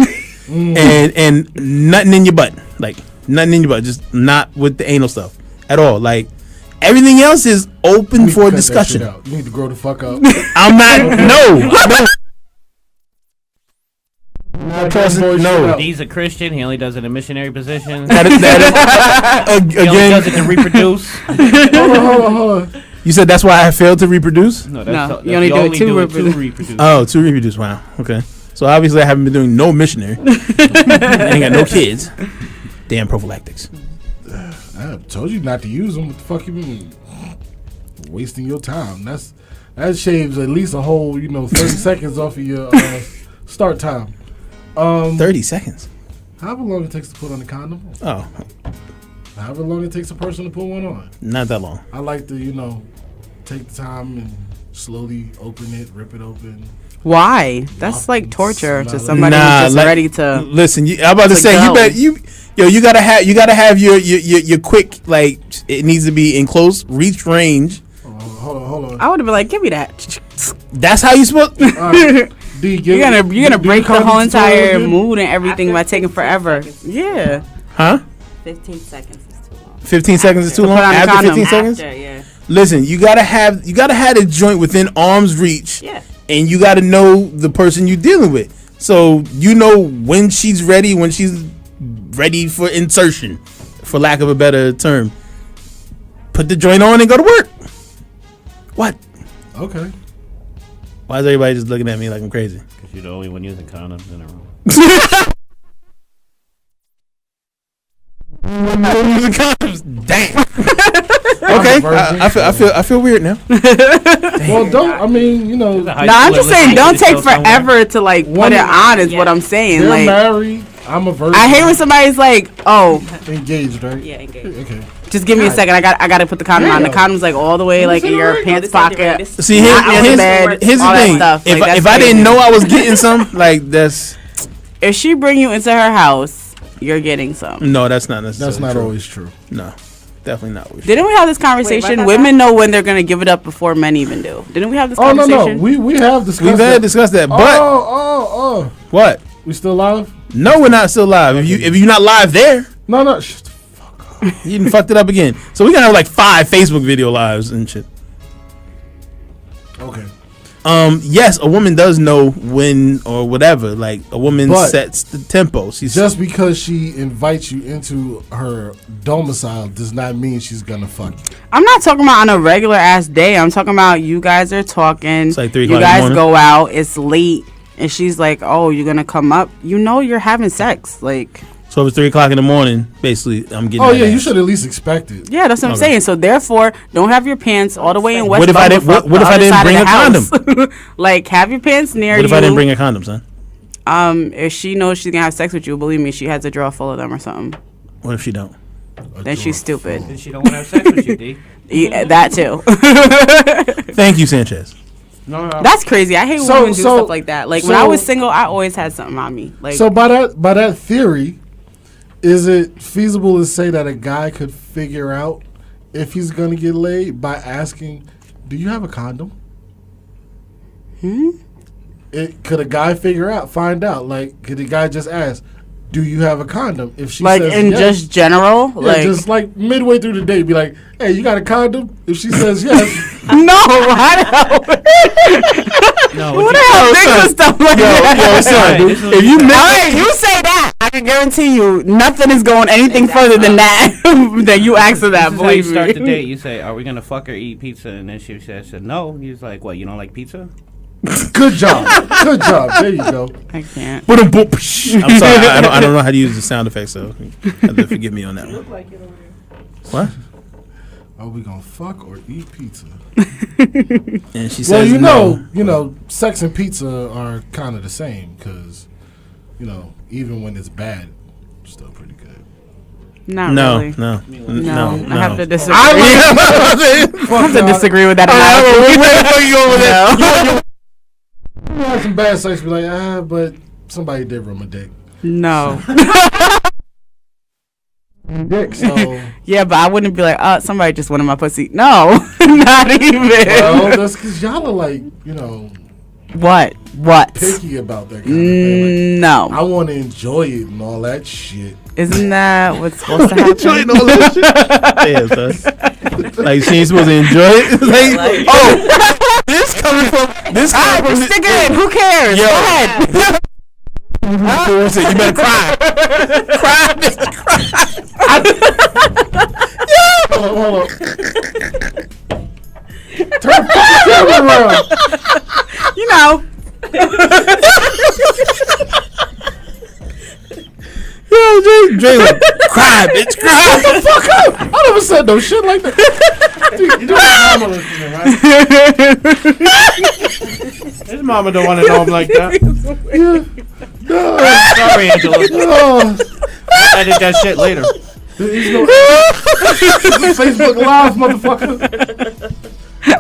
and nothing in your butt. Like nothing in your butt. Just not with the anal stuff at all. Like everything else is open for discussion. You need to grow the fuck up. I'm not. No. No. He's a Christian. He only does it in missionary position. That is, he only does it to reproduce. Hold on. You said that's why I failed to reproduce? No, you only do it to reproduce. Oh, to reproduce. Wow. Okay. So obviously I haven't been doing no missionary. I ain't got no kids. Damn prophylactics. I told you not to use them. What the fuck you mean? Wasting your time. That shaves at least a whole 30 seconds off of your start time. 30 seconds. However long it takes to put on a condom. Oh. However long it takes a person to put one on. Not that long. I like to, take the time and slowly open it, rip it open. Why? That's like torture to somebody who's just ready to. Listen, I'm about to say go. Yo, you gotta have your quick, like, it needs to be in close reach range. Hold on. I would have been like, give me that. That's how you supposed. D, You're gonna break her whole entire mood. mood and everything by taking forever. Yeah. Huh? 15 seconds is too long. 15 seconds is too long. Put on the After condom. 15 seconds. After, yeah. Listen, you gotta have the joint within arm's reach. Yeah. And you gotta know the person you're dealing with, so you know when she's ready for insertion, for lack of a better term. Put the joint on and go to work. What? Okay. Why is everybody just looking at me like I'm crazy? Because you're the only one using condoms in a room. Damn. Okay, I feel weird now. Well, don't. I mean, you know. No, I'm just saying, don't take forever to like put it on. Is what I'm saying. They're Like, married. I'm a virgin. I hate when somebody's like, "Oh, engaged, right? Yeah, engaged. Okay. just give me a second. I got to put the condom on." The condom's like all the way like in your pants pocket. See, here's the thing. Stuff. If Like, if I didn't know I was getting some, like that's. If she bring you into her house, you're getting some. No, that's not necessarily. That's not true. always true. No, definitely not always. Didn't we have this conversation? Wait, Women know when they're gonna give it up before men even do. Didn't we have this Oh no, conversation? we have discussed. We've had discussed that, but Oh. what? We still live? No, we're not still live. If you're not live there, No. Shut the fuck up. you done fucked it up again. So we gonna have like 5 Facebook video lives and shit. Okay. Yes, a woman does know when or whatever. Like a woman But sets the tempo. She's Just because she invites you into her domicile does not mean she's gonna fuck you. I'm not talking about on a regular ass day. I'm talking about you guys are talking. It's like 3 You o'clock in the guys morning. go out. It's late, and she's like, "Oh, you're gonna come up." You know, you're having sex. Like, so if it's 3 o'clock in the morning, basically I'm getting. Oh that yeah, you ass. should at least expect it. yeah, that's what I'm Okay. saying. So therefore, don't have your pants all the way in West. What if I didn't- Bumblefuck, what if the I other didn't side bring of a the house. Like, have your pants near you. What if I didn't bring a condom, son? If she knows she's gonna have sex with you, believe me, she has a drawer full of them or something. What if she don't? Then she's stupid. Then she don't want to have sex with you, D. Yeah, that too. Thank you, Sanchez. No. That's crazy. I hate when So- women do so- stuff like that. Like when I so- was single, I always had something on me. Like, So by that theory, is it feasible to say that a guy could figure out if he's gonna get laid by asking, "Do you have a condom?" Could a guy find out? Like, could a guy just ask, "Do you have a condom?" If she like says in yes, just general, yeah, like just like midway through the day, be like, "Hey, you got a condom?" If she says yes, no, I don't. No, Who the hell thinks of stuff like that? Son, if you All right, you say that, I can guarantee you nothing is going anything further than that. That you ask for that. This is how you Believe start me. the date. You say, "Are we gonna fuck or eat pizza?" And then she said, "No." He's like, "What? You don't like pizza?" good job, good job. There you go. I can't. I'm sorry, I don't know how to use the sound effects, so you have to forgive me on that one. What? Are we gonna fuck or eat pizza? And she Well, says, you know, sex and pizza are kind of the same because, even when it's bad, it's still pretty good. Not No, really. no. I have to disagree. I I have to disagree with that. analogy. You had some bad sex, be like, but somebody did rub my dick. No. Dick, so. Yeah, but I wouldn't be like, somebody just wanted my pussy. No, not even. Well, that's because y'all are like, What? picky about that kind of thing. Like, No. I want to enjoy it and all that shit. Isn't that what's supposed to happen? Enjoying all that shit. Yeah, son. Like she ain't supposed to enjoy it. Like, this coming from Stick it in. Who cares? Yo. Go ahead. You better cry. Cry, bitch, cry. Hold on. Turn the camera around. You know. Yo, Jay, like, cry, bitch, cry. Shut the fuck up. I never said no shit like that. Dude, you know what mama listening, right? His mama don't want to know him like that. No. Sorry, Angela. Oh. Edit that shit later. There's no Facebook Live, motherfucker.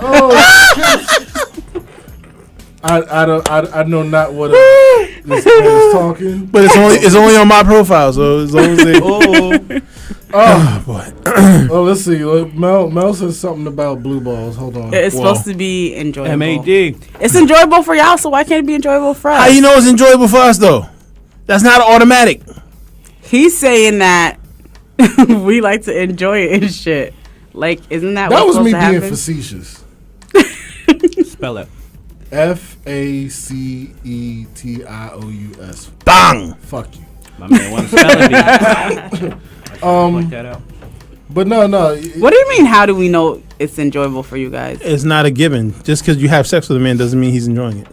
Oh, shit. I know not what this man is talking. But it's only on my profile, so as long as they. Oh boy. Oh, let's see. Mel says something about blue balls. Hold on. It's supposed to be enjoyable. MAD. It's enjoyable for y'all, so why can't it be enjoyable for us? How you know it's enjoyable for us though? That's not automatic. He's saying that we like to enjoy it and shit. Like, isn't that That what's was me supposed to being happen? facetious. Spell it. FACETIOUS. Bang. Fuck you. My man wants to spell it. Point that out. But no. What do you mean? How do we know it's enjoyable for you guys? It's not a given. Just because you have sex with a man doesn't mean he's enjoying it.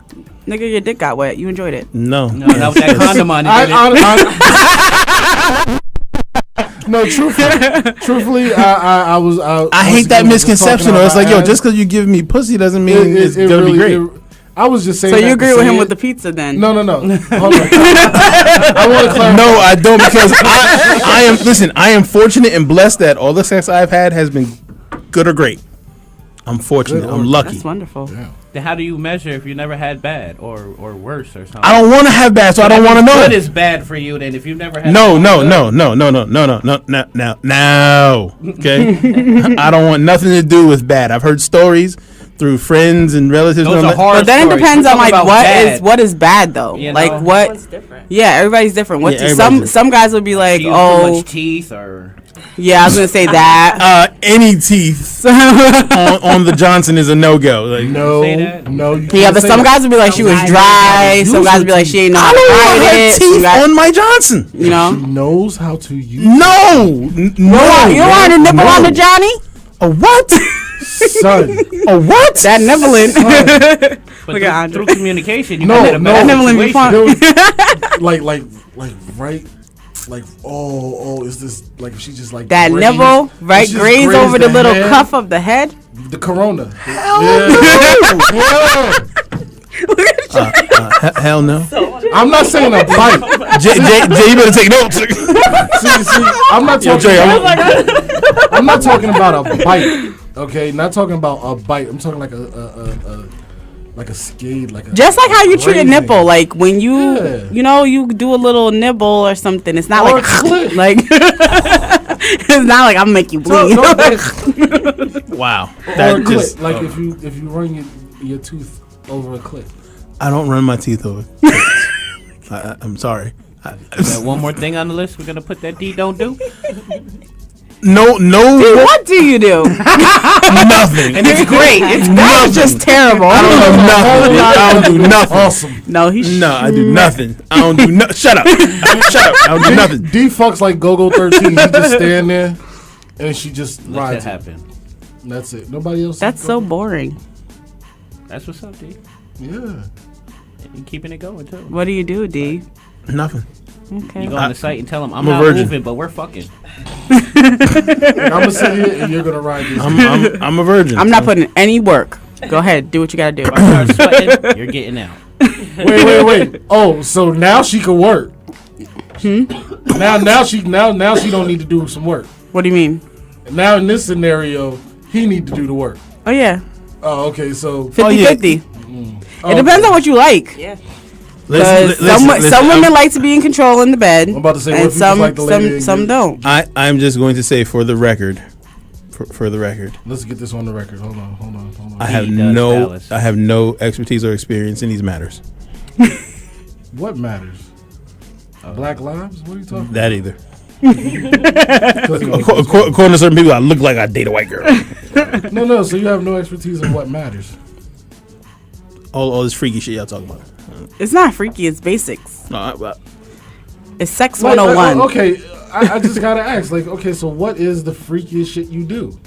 Nigga, your dick got wet. You enjoyed it. No, not with that condom on it. No, truthfully, I was. I hate that misconception. Though. It's like, yo, just because you give me pussy doesn't mean it's gonna really, be great. I was just saying. So that you agree to with say him it. with the pizza then? No. Hold on. I want to clarify. No, I don't, because I am. Listen, I am fortunate and blessed that all the sex I've had has been good or great. I'm fortunate. I'm lucky. That's wonderful. Yeah. Then how do you measure if you never had bad or worse or something? I don't want to have bad, so I don't want to know. Good is bad for you. Then if you've never had No. Okay. I don't want nothing to do with bad. I've heard stories through friends and relatives. Those are hard But then it stories. depends We're on like talking about what is bad though. You know? Like what? Everyone's different. Yeah, everybody's different. What Yeah, do everybody's some guys would be like, Too oh, much teeth or yeah, I was gonna say that. Any teeth on the Johnson is a no-go. Like, No. Say that? No. You Yeah, can't but say some that. guys would be like she was dry. Some guys would be like she ain't know I how to don't want ride her it. Some teeth guys- on my Johnson. You know, She knows how to use. No. you don't want a nipple on the Johnny? A what? Son. A what? That nibbling. but Look at through Andre. communication. You No, can get a no. better That nibbling be situation. fun. There was, like right. Like is this like if she just like That grazed- nibble, right? if she just Graze grazed over the little head, cuff of the head. the corona. Hell no. I'm not saying a bite. Jay, you better take notes. See, I'm not Yo, talking. Jay, I'm not talking about a bite. Okay, not talking about a bite. I'm talking like a skate, like a, Just like how you treat a grazing. nipple, like when you, Yeah. you know, you do a little nibble or something. It's not Or like a clit. like it's not like I'm make you bleed. No, Wow. or That a just, clit. Like if you run your tooth over a clit. I don't run my teeth over. I'm sorry. Got one more thing on the list. We're gonna put that D don't do. No. What do you do? Nothing. And it's great. It's That was just terrible. I don't do nothing. I don't do nothing. Awesome. No, he's No, I do nothing. I don't do nothing. Shut up. Shut up. I don't do nothing. D fucks like Go-Go 13. He just stand there and she just Let rides that it. happen. That's it. Nobody else. That's so boring. That's what's up, D. Yeah. You keeping it going too. What do you do, D? Nothing. Okay. You go on the site and tell them I'm I'm a not virgin. moving, but we're fucking. I'm gonna sit here and you're gonna ride this. I'm a virgin. I'm not putting in any work. Go ahead, do what you gotta do. If I start sweating, you're getting out. Wait. Oh, so now she can work. Now she don't need to do some work. What do you mean? Now in this scenario, he need to do the work. Oh yeah, Oh, okay. So 50-50. Oh, It depends on what you like. Yeah. Because some women like to be in control in the bed, I'm about to say, what and if you just some like the lady and some get- don't. I'm just going to say for the record, for the record, Let's get this on the record. Hold on. I have He does Dallas. I have no expertise or experience in these matters. What matters? Black lives? What are you talking about? That either. 'Cause According to certain people, I look like I date a white girl. no. So you have no expertise in what matters. all this freaky shit y'all talking about. It's not freaky. It's basics. No, It's sex Like, 101. okay, I just gotta ask. Like, okay, so what is the freakiest shit you do?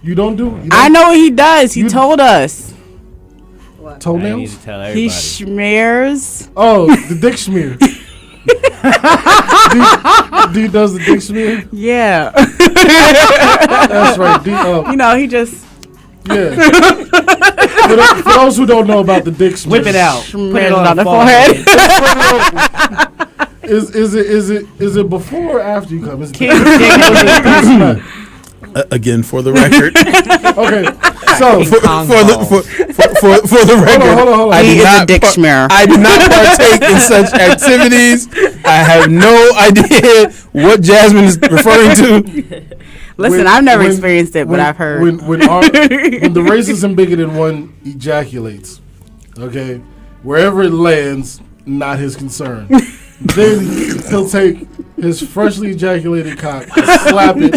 You don't do. You don't I know what he does. He You- told us. I need toenails. to tell He everybody. smears. Oh, the dick smear. D does the dick smear. Yeah. That's right. D. You know, he just Yeah. For those who don't know about the dick smear, Whip it out. Put smears it on on the the forehead. Is it before or after you come? Is it King of dick. again, for the record, okay. So for the record, hold on. I He did is a not dick schmear. I did not partake in such activities. I have no idea what Jasmine is referring to. Listen, I've never experienced it, but I've heard. When the racist and bigoted one ejaculates, okay, wherever it lands, not his concern. Then he'll take his freshly ejaculated cock, and slap it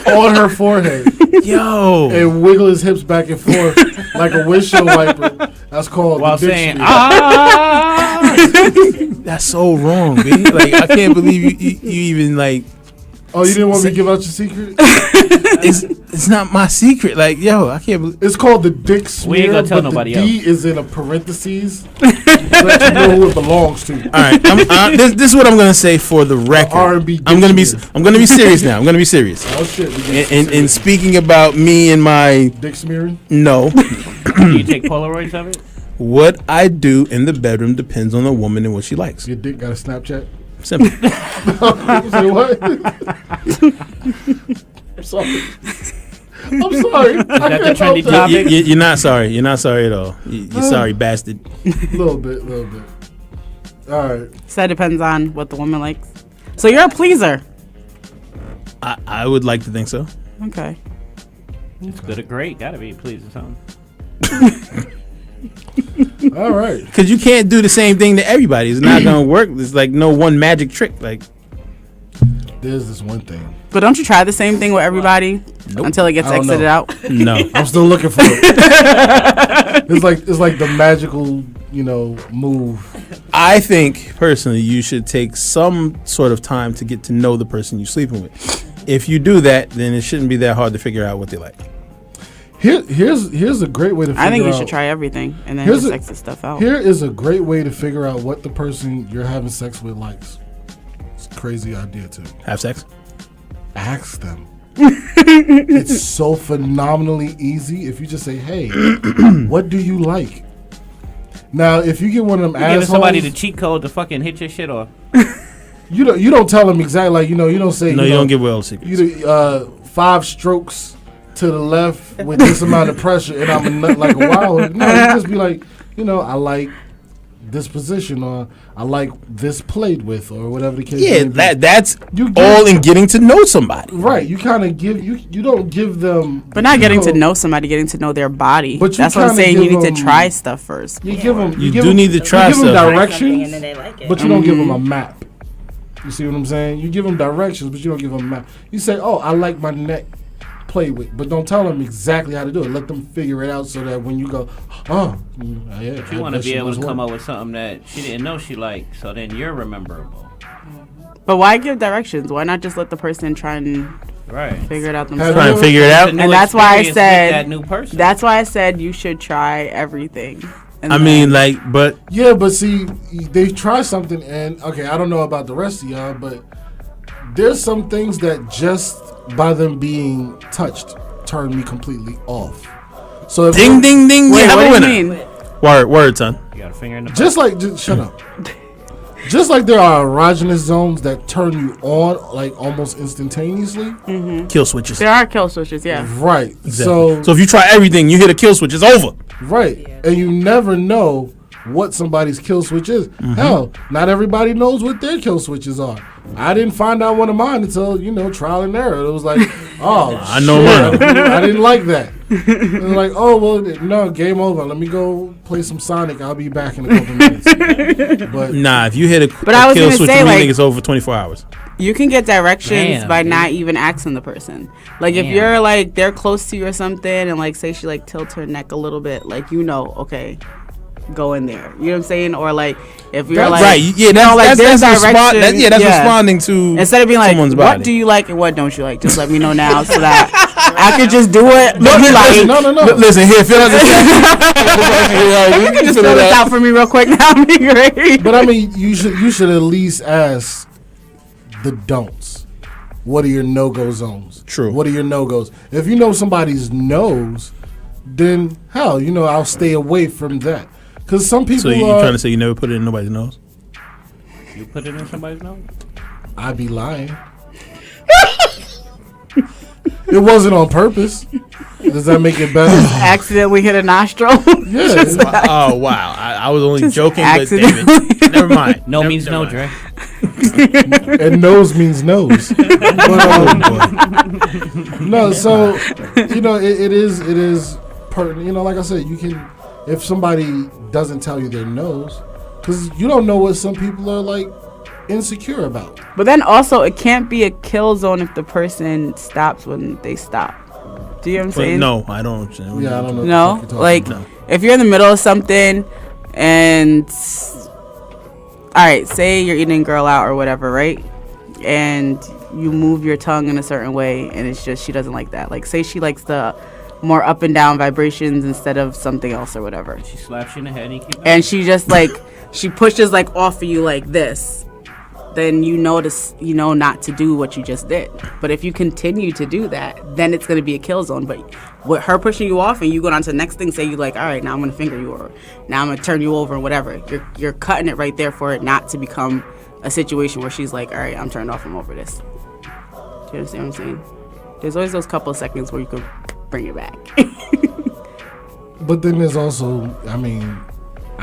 on her forehead, and wiggle his hips back and forth like a windshield wiper. That's called While the dick saying, smear. That's so wrong, B. Like, I can't believe you even like. Oh, you didn't want me to give out your secret? It's not my secret. Like, yo, I can't believe. It's called the dick smear. We ain't gonna tell but nobody the D else. is in a parentheses. Let you know who it belongs to. All right, this is what I'm gonna say for the record. R&B I'm gonna be serious now. I'm gonna be serious. Oh shit! In speaking about me and my dick smearing. No. Do you take Polaroids of it? What I do in the bedroom depends on the woman and what she likes. Your dick got a Snapchat? Simple. Say what? I'm sorry. I'm sorry. Is that the trendy topic? You're not sorry. You're not sorry at all. You're sorry, bastard. Little bit. All right. So that depends on what the woman likes. So you're a pleaser. I would like to think so. Okay. It's good or great. Gotta be pleased or something. All right. Because you can't do the same thing to everybody. It's not gonna work. There's like no one magic trick. Like, there's this one thing. But don't you try the same thing with everybody until it gets I don't exited know. out? no. I'm still looking for it. It's like the magical, move. I think personally you should take some sort of time to get to know the person you're sleeping with. If you do that, then it shouldn't be that hard to figure out what they like. Here's a great way to figure out. I think you should try everything and then just exit stuff out. Here is a great way to figure out what the person you're having sex with likes. It's a crazy idea too. Have sex? Ask them. It's so phenomenally easy if you just say, "Hey, what do you like?" Now, if you get one of them assholes, giving somebody the cheat code to fucking hit your shit off. you don't tell them exactly like you don't say. No, you don't give well secrets. 5 strokes to the left with this amount of pressure, and I'm a nut like a wild. No, you just be like, I like this position, or I like this played with, or whatever the case. Yeah, may be. that's all in getting to know somebody. Right, you kind of give you don't give them, but not getting to know somebody, getting to know their body. But that's what I'm saying. You need to try stuff first. You give them. You do need to try you give them stuff. directions, and then they like it. but you don't give them a map. You see what I'm saying? You give them directions, but you don't give them a map. You say, "Oh, I like my neck play with," but don't tell them exactly how to do it. Let them figure it out so that when you go, "Oh, yeah," You want to be able to come up with something that she didn't know she liked, so then you're rememberable. But why give directions? Why not just let the person try and figure it out themselves? Try and figure it out. And that's why I said that new person. That's why I said you should try everything. And I mean, but yeah, but see, they try something, and okay, I don't know about the rest of y'all, but there's some things that just by them being touched turn me completely off. So ding, ding, ding. Wait, you have what a do winner. you mean? Word, son. You got a finger in the just shut up. Just like there are erogenous zones that turn you on like almost instantaneously. Mm-hmm. Kill switches. There are kill switches, yeah. Right. Exactly. So if you try everything, you hit a kill switch, it's over. Right. Yeah. And you never know what somebody's kill switch is. Mm-hmm. Hell, not everybody knows what their kill switches are. I didn't find out one of mine until, trial and error. It was like, oh, I know mine. I didn't like that. It was like, oh, well, no, game over. Let me go play some Sonic. I'll be back in a couple minutes. But nah, if you hit a I was kill gonna switch, say, you like, think it's over for 24 hours. You can get directions by not even asking the person. Like, if you're, like, they're close to you or something, and, like, say she, like, tilts her neck a little bit, like, okay, go in there. You know what I'm saying? Or, like, if you're, like... Right, yeah, that's responding to instead of being like, someone's what body. do you like and what don't you like? Just let me know now so that I could just do it. No. Listen, here, fill out this. You can just fill this out for me real quick. That would be great. But, I mean, you should at least ask the don'ts. What are your no-go zones? True. What are your no-goes? If you know somebody's no's, then hell, I'll stay away from that. Because some people. So you're trying to say you never put it in nobody's nose? You put it in somebody's nose? I'd be lying. It wasn't on purpose. It Does that make it better? Accidentally hit a nostril. Yeah. Oh wow! I was only joking, but accidentally. David, never mind. No Never- means never no, mind. Dre. And nose means nose. No, so it is pertinent. Like I said, you can, if somebody doesn't tell you their nose, because you don't know what some people are like insecure about. But then also, it can't be a kill zone if the person stops when they stop. Do you know what I'm But saying? no, I don't understand. Yeah, I don't know. No, what the fuck you're like talking about. if you're in the middle of something, and all right, say you're eating girl out or whatever, right? And you move your tongue in a certain way, and it's just she doesn't like that. Like, say she likes the more up and down vibrations instead of something else or whatever. She slaps you in the head and you keep And she just like she pushes like off of you like this. Then you notice, not to do what you just did. But if you continue to do that, then it's going to be a kill zone. But with her pushing you off and you go on to the next thing, say you like, all right, now I'm going to finger you, or now I'm going to turn you over, or whatever. You're cutting it right there for it not to become a situation where she's like, all right, I'm turned off, I'm over this. Do you understand what I'm saying? There's always those couple of seconds where you could bring it back. But then there's also, I mean,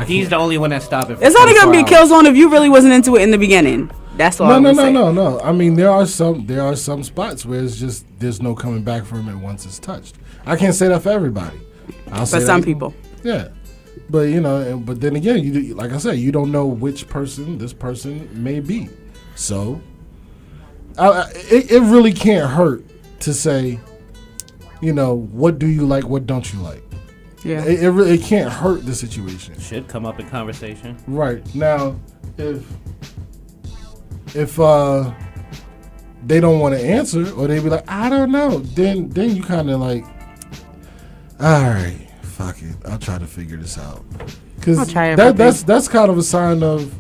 He's the only one that's stopping. It's only going to be a kill zone if you really wasn't into it in the beginning. That's all. No. I mean, there are some spots where it's just there's no coming back from it once it's touched. I can't say that for everybody. But some people. Yeah, but but then again, like I said, you don't know which person this person may be. So, it really can't hurt to say, what do you like, what don't you like. Yeah, it can't hurt the situation. Should come up in conversation. Right now, if they don't want to answer, or they be like, I don't know, then you kind of like, all right, fuck it, I'll try to figure this out, because that's kind of a sign of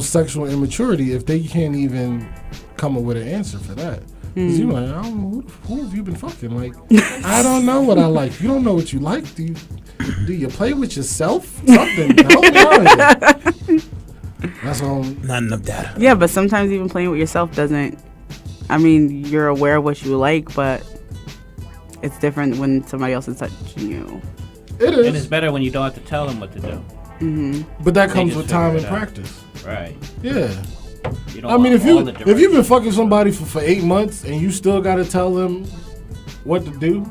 sexual immaturity if they can't even come up with an answer for that. Because you're like, I don't know, who have you been fucking? Like, I don't know what I like. You don't know what you like. Do you play with yourself? Something. That's all. Not enough data. Yeah, but sometimes even playing with yourself doesn't. I mean, you're aware of what you like, but it's different when somebody else is touching you. It is. And it's better when you don't have to tell them what to do. Mm-hmm. But that They comes just with time figure and it out. practice. Right. Yeah. You don't I mean, want if all the you've been fucking somebody for 8 months and you still got to tell them what to do,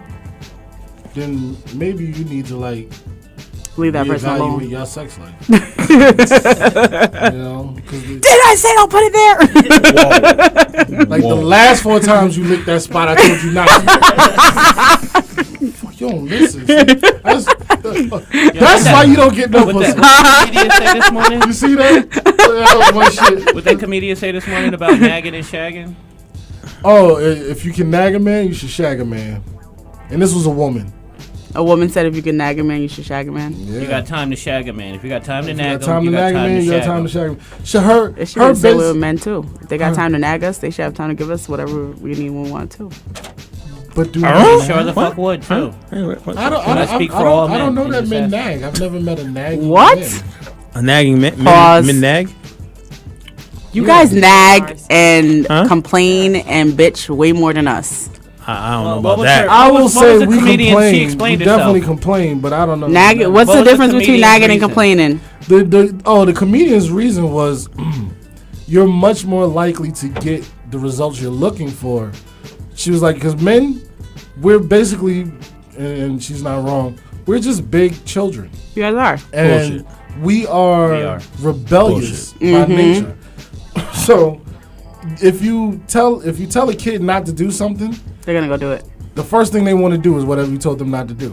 then maybe you need to like leave that person alone. Reevaluate your sex life. Did I say don't put it there? Like the last 4 times you licked that spot, I told you not to. Fuck, you don't listen. That's why you don't get no pussy. What the comedian say this morning? You see that? That was my shit. What that comedian say this morning about nagging and shagging? Oh, if you can nag a man, you should shag a man. And this was a woman. A woman said if you can nag a man, you should shag a man. Yeah. You got time to shag a man. If you got time to nag you got time him, to nag a man, you got time to shag him. It should be the same with men too. If they got time to nag us, they should have time to give us whatever we need when we want to. But do sure the fuck would too. I don't know that men nag. I've never met a nagging What? man. A nagging man? Pause. Men nag? You guys nag and complain and bitch way more than us. I don't know what about was that. her- I What will was say the we comedian? She complain. We explained definitely herself. complain, but I don't know. What's What the was the difference between comedian's nagging and reason? complaining? The comedian's reason was you're much more likely to get the results you're looking for. She was like, because men, we're basically, and she's not wrong, we're just big children. You guys are. And we are rebellious by Mm-hmm. nature. So if you tell a kid not to do something, They're gonna go do it. the first thing they want to do is whatever you told them not to do.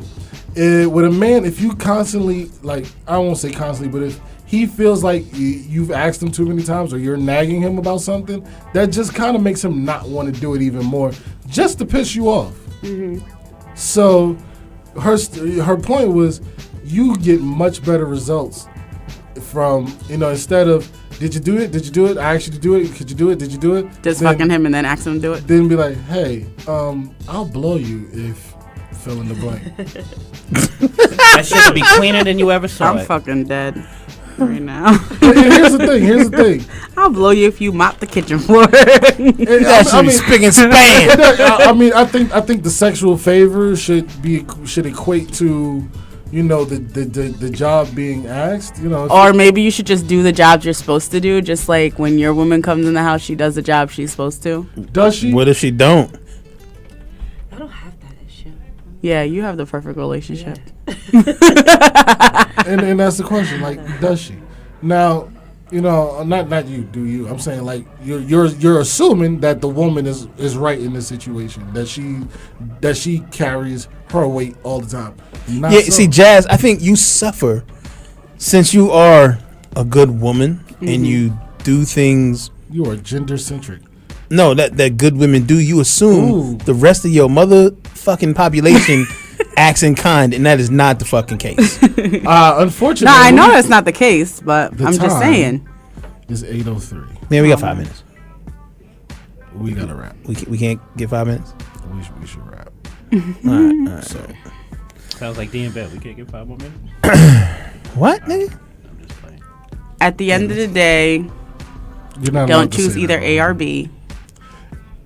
With a man, if you constantly, like, I won't say constantly, but if he feels like you've asked him too many times or you're nagging him about something, that just kind of makes him not want to do it even more, just to piss you off. Mm-hmm. So her point was, you get much better results from, instead of, did you do it? Did you do it? I asked you to do it. Could you do it? Did you do it? Just fucking him and then ask him to do it. Then be like, hey, I'll blow you if fill in the blank. That shit would be cleaner than you ever saw I'm it. fucking dead. right now. And here's the thing. I'll blow you if you mop the kitchen floor. Spick and span. I think the sexual favor should equate to, the job being asked. Or maybe you should just do the jobs you're supposed to do. Just like when your woman comes in the house, she does the job she's supposed to. Does she? What if she don't? I don't have that issue. Yeah, you have the perfect relationship. And that's the question. Like, does she? Now, not you. Do you? I'm saying like you're assuming that the woman is right in this situation. That she carries her weight all the time. Not so. See, Jazz, I think you suffer since you are a good woman and you do things. You are gender centric. No, that good women do. You assume Ooh. the rest of your motherfucking population acts in kind, and that is not the fucking case. Unfortunately, No, I know that's not the case, but I'm just saying. It's 8:03. Man, we got 5 minutes. We gotta wrap. We can't get 5 minutes. We should wrap. All right. So Sounds like D in bed. We can't get 5 more minutes. What, nigga? I'm just playing. At the end of the day, you're not allowed don't to choose say either that. A or B.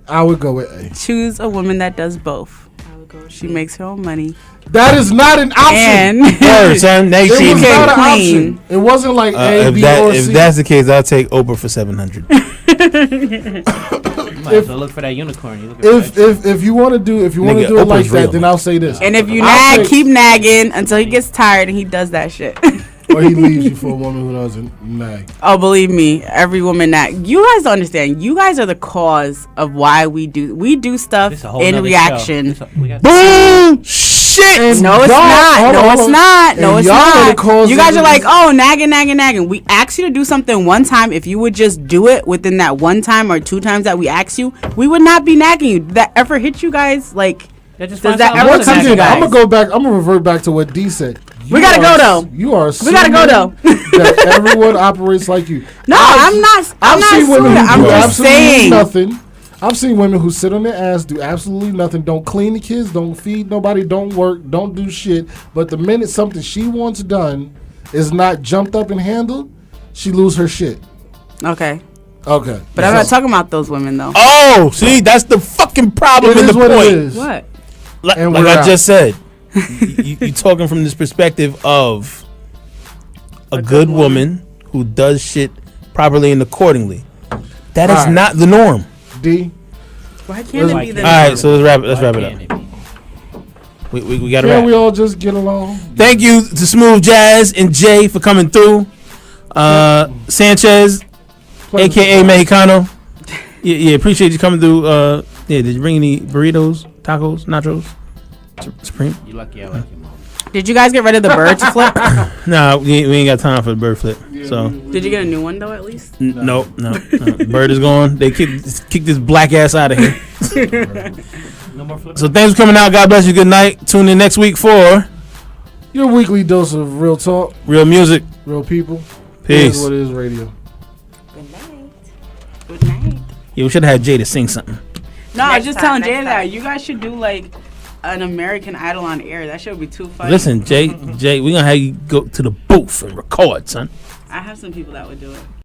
I would go with A. Choose a woman that does both. I would go with She B. makes her own money. That is not an option. And Word, son. Now you It see was me. not an clean. option. It wasn't like A, B, or If C. that's the case, I'll take Oprah for 700. You might have to look for that unicorn. You looking for that if you want to do Nigga, it like Oprah's that, real. then I'll say this. And if you I'll nag, take- keep nagging until he gets tired and he does that shit. or he leaves you for a woman who doesn't nag. Oh, believe me, every woman nag. You guys don't understand. You guys are the cause of why we do stuff This a whole in nother reaction. show. We got Boom! Shit! No, it's not. No, it's not. No, And it's y'all are the not. cause You guys of are this. like, oh, nagging. We asked you to do something one time. If you would just do it within that one time or 2 times that we asked you, we would not be nagging you. Did that ever hit you guys? Like, just does find that something ever else to come nag to you about. I'm guys? gonna go back. I'm gonna revert back to what D said. We gotta go, though. You are. We gotta go, though. That everyone operates like you. No, I'm not. I'm not seen women saying. who I'm do just absolutely saying. nothing. I've seen women who sit on their ass, do absolutely nothing, don't clean the kids, don't feed nobody, don't work, don't do shit. But the minute something she wants done is not jumped up and handled, she lose her shit. Okay, Okay. but I'm not talking about those women though. Oh, see, that's the fucking problem It in is the what point. it is. What? Like And like we're I out. just said, you talking from this perspective of a good woman who does shit properly and accordingly. That is Alright. not the norm. D. Why can't it be the? All right, so let's wrap it. Let's Why wrap it can't up. be? We got to Can wrap. we all just get along? Thank you to Smooth Jazz and Jay for coming through. Sanchez, aka Mexicano. Yeah, appreciate you coming through. Did you bring any burritos, tacos, nachos, Supreme? You lucky I like your mom. Did you guys get rid of the bird to flip? Nah, we ain't got time for the bird flip. So Did you get a new one though? At least. no. The bird is gone. They kicked this black ass out of here. No more flipping. So thanks for coming out. God bless you. Good night. Tune in next week for Your weekly dose of real talk, real music. real people. Peace. Here's what it is radio. Good night. Good night. Yeah, we should have had Jay to sing something. No, I was Next just time, telling Jay next that time. you guys should do like an American Idol on air. That should be too funny. Listen, Jay, we gonna have you go to the booth and record, son. I have some people that would do it.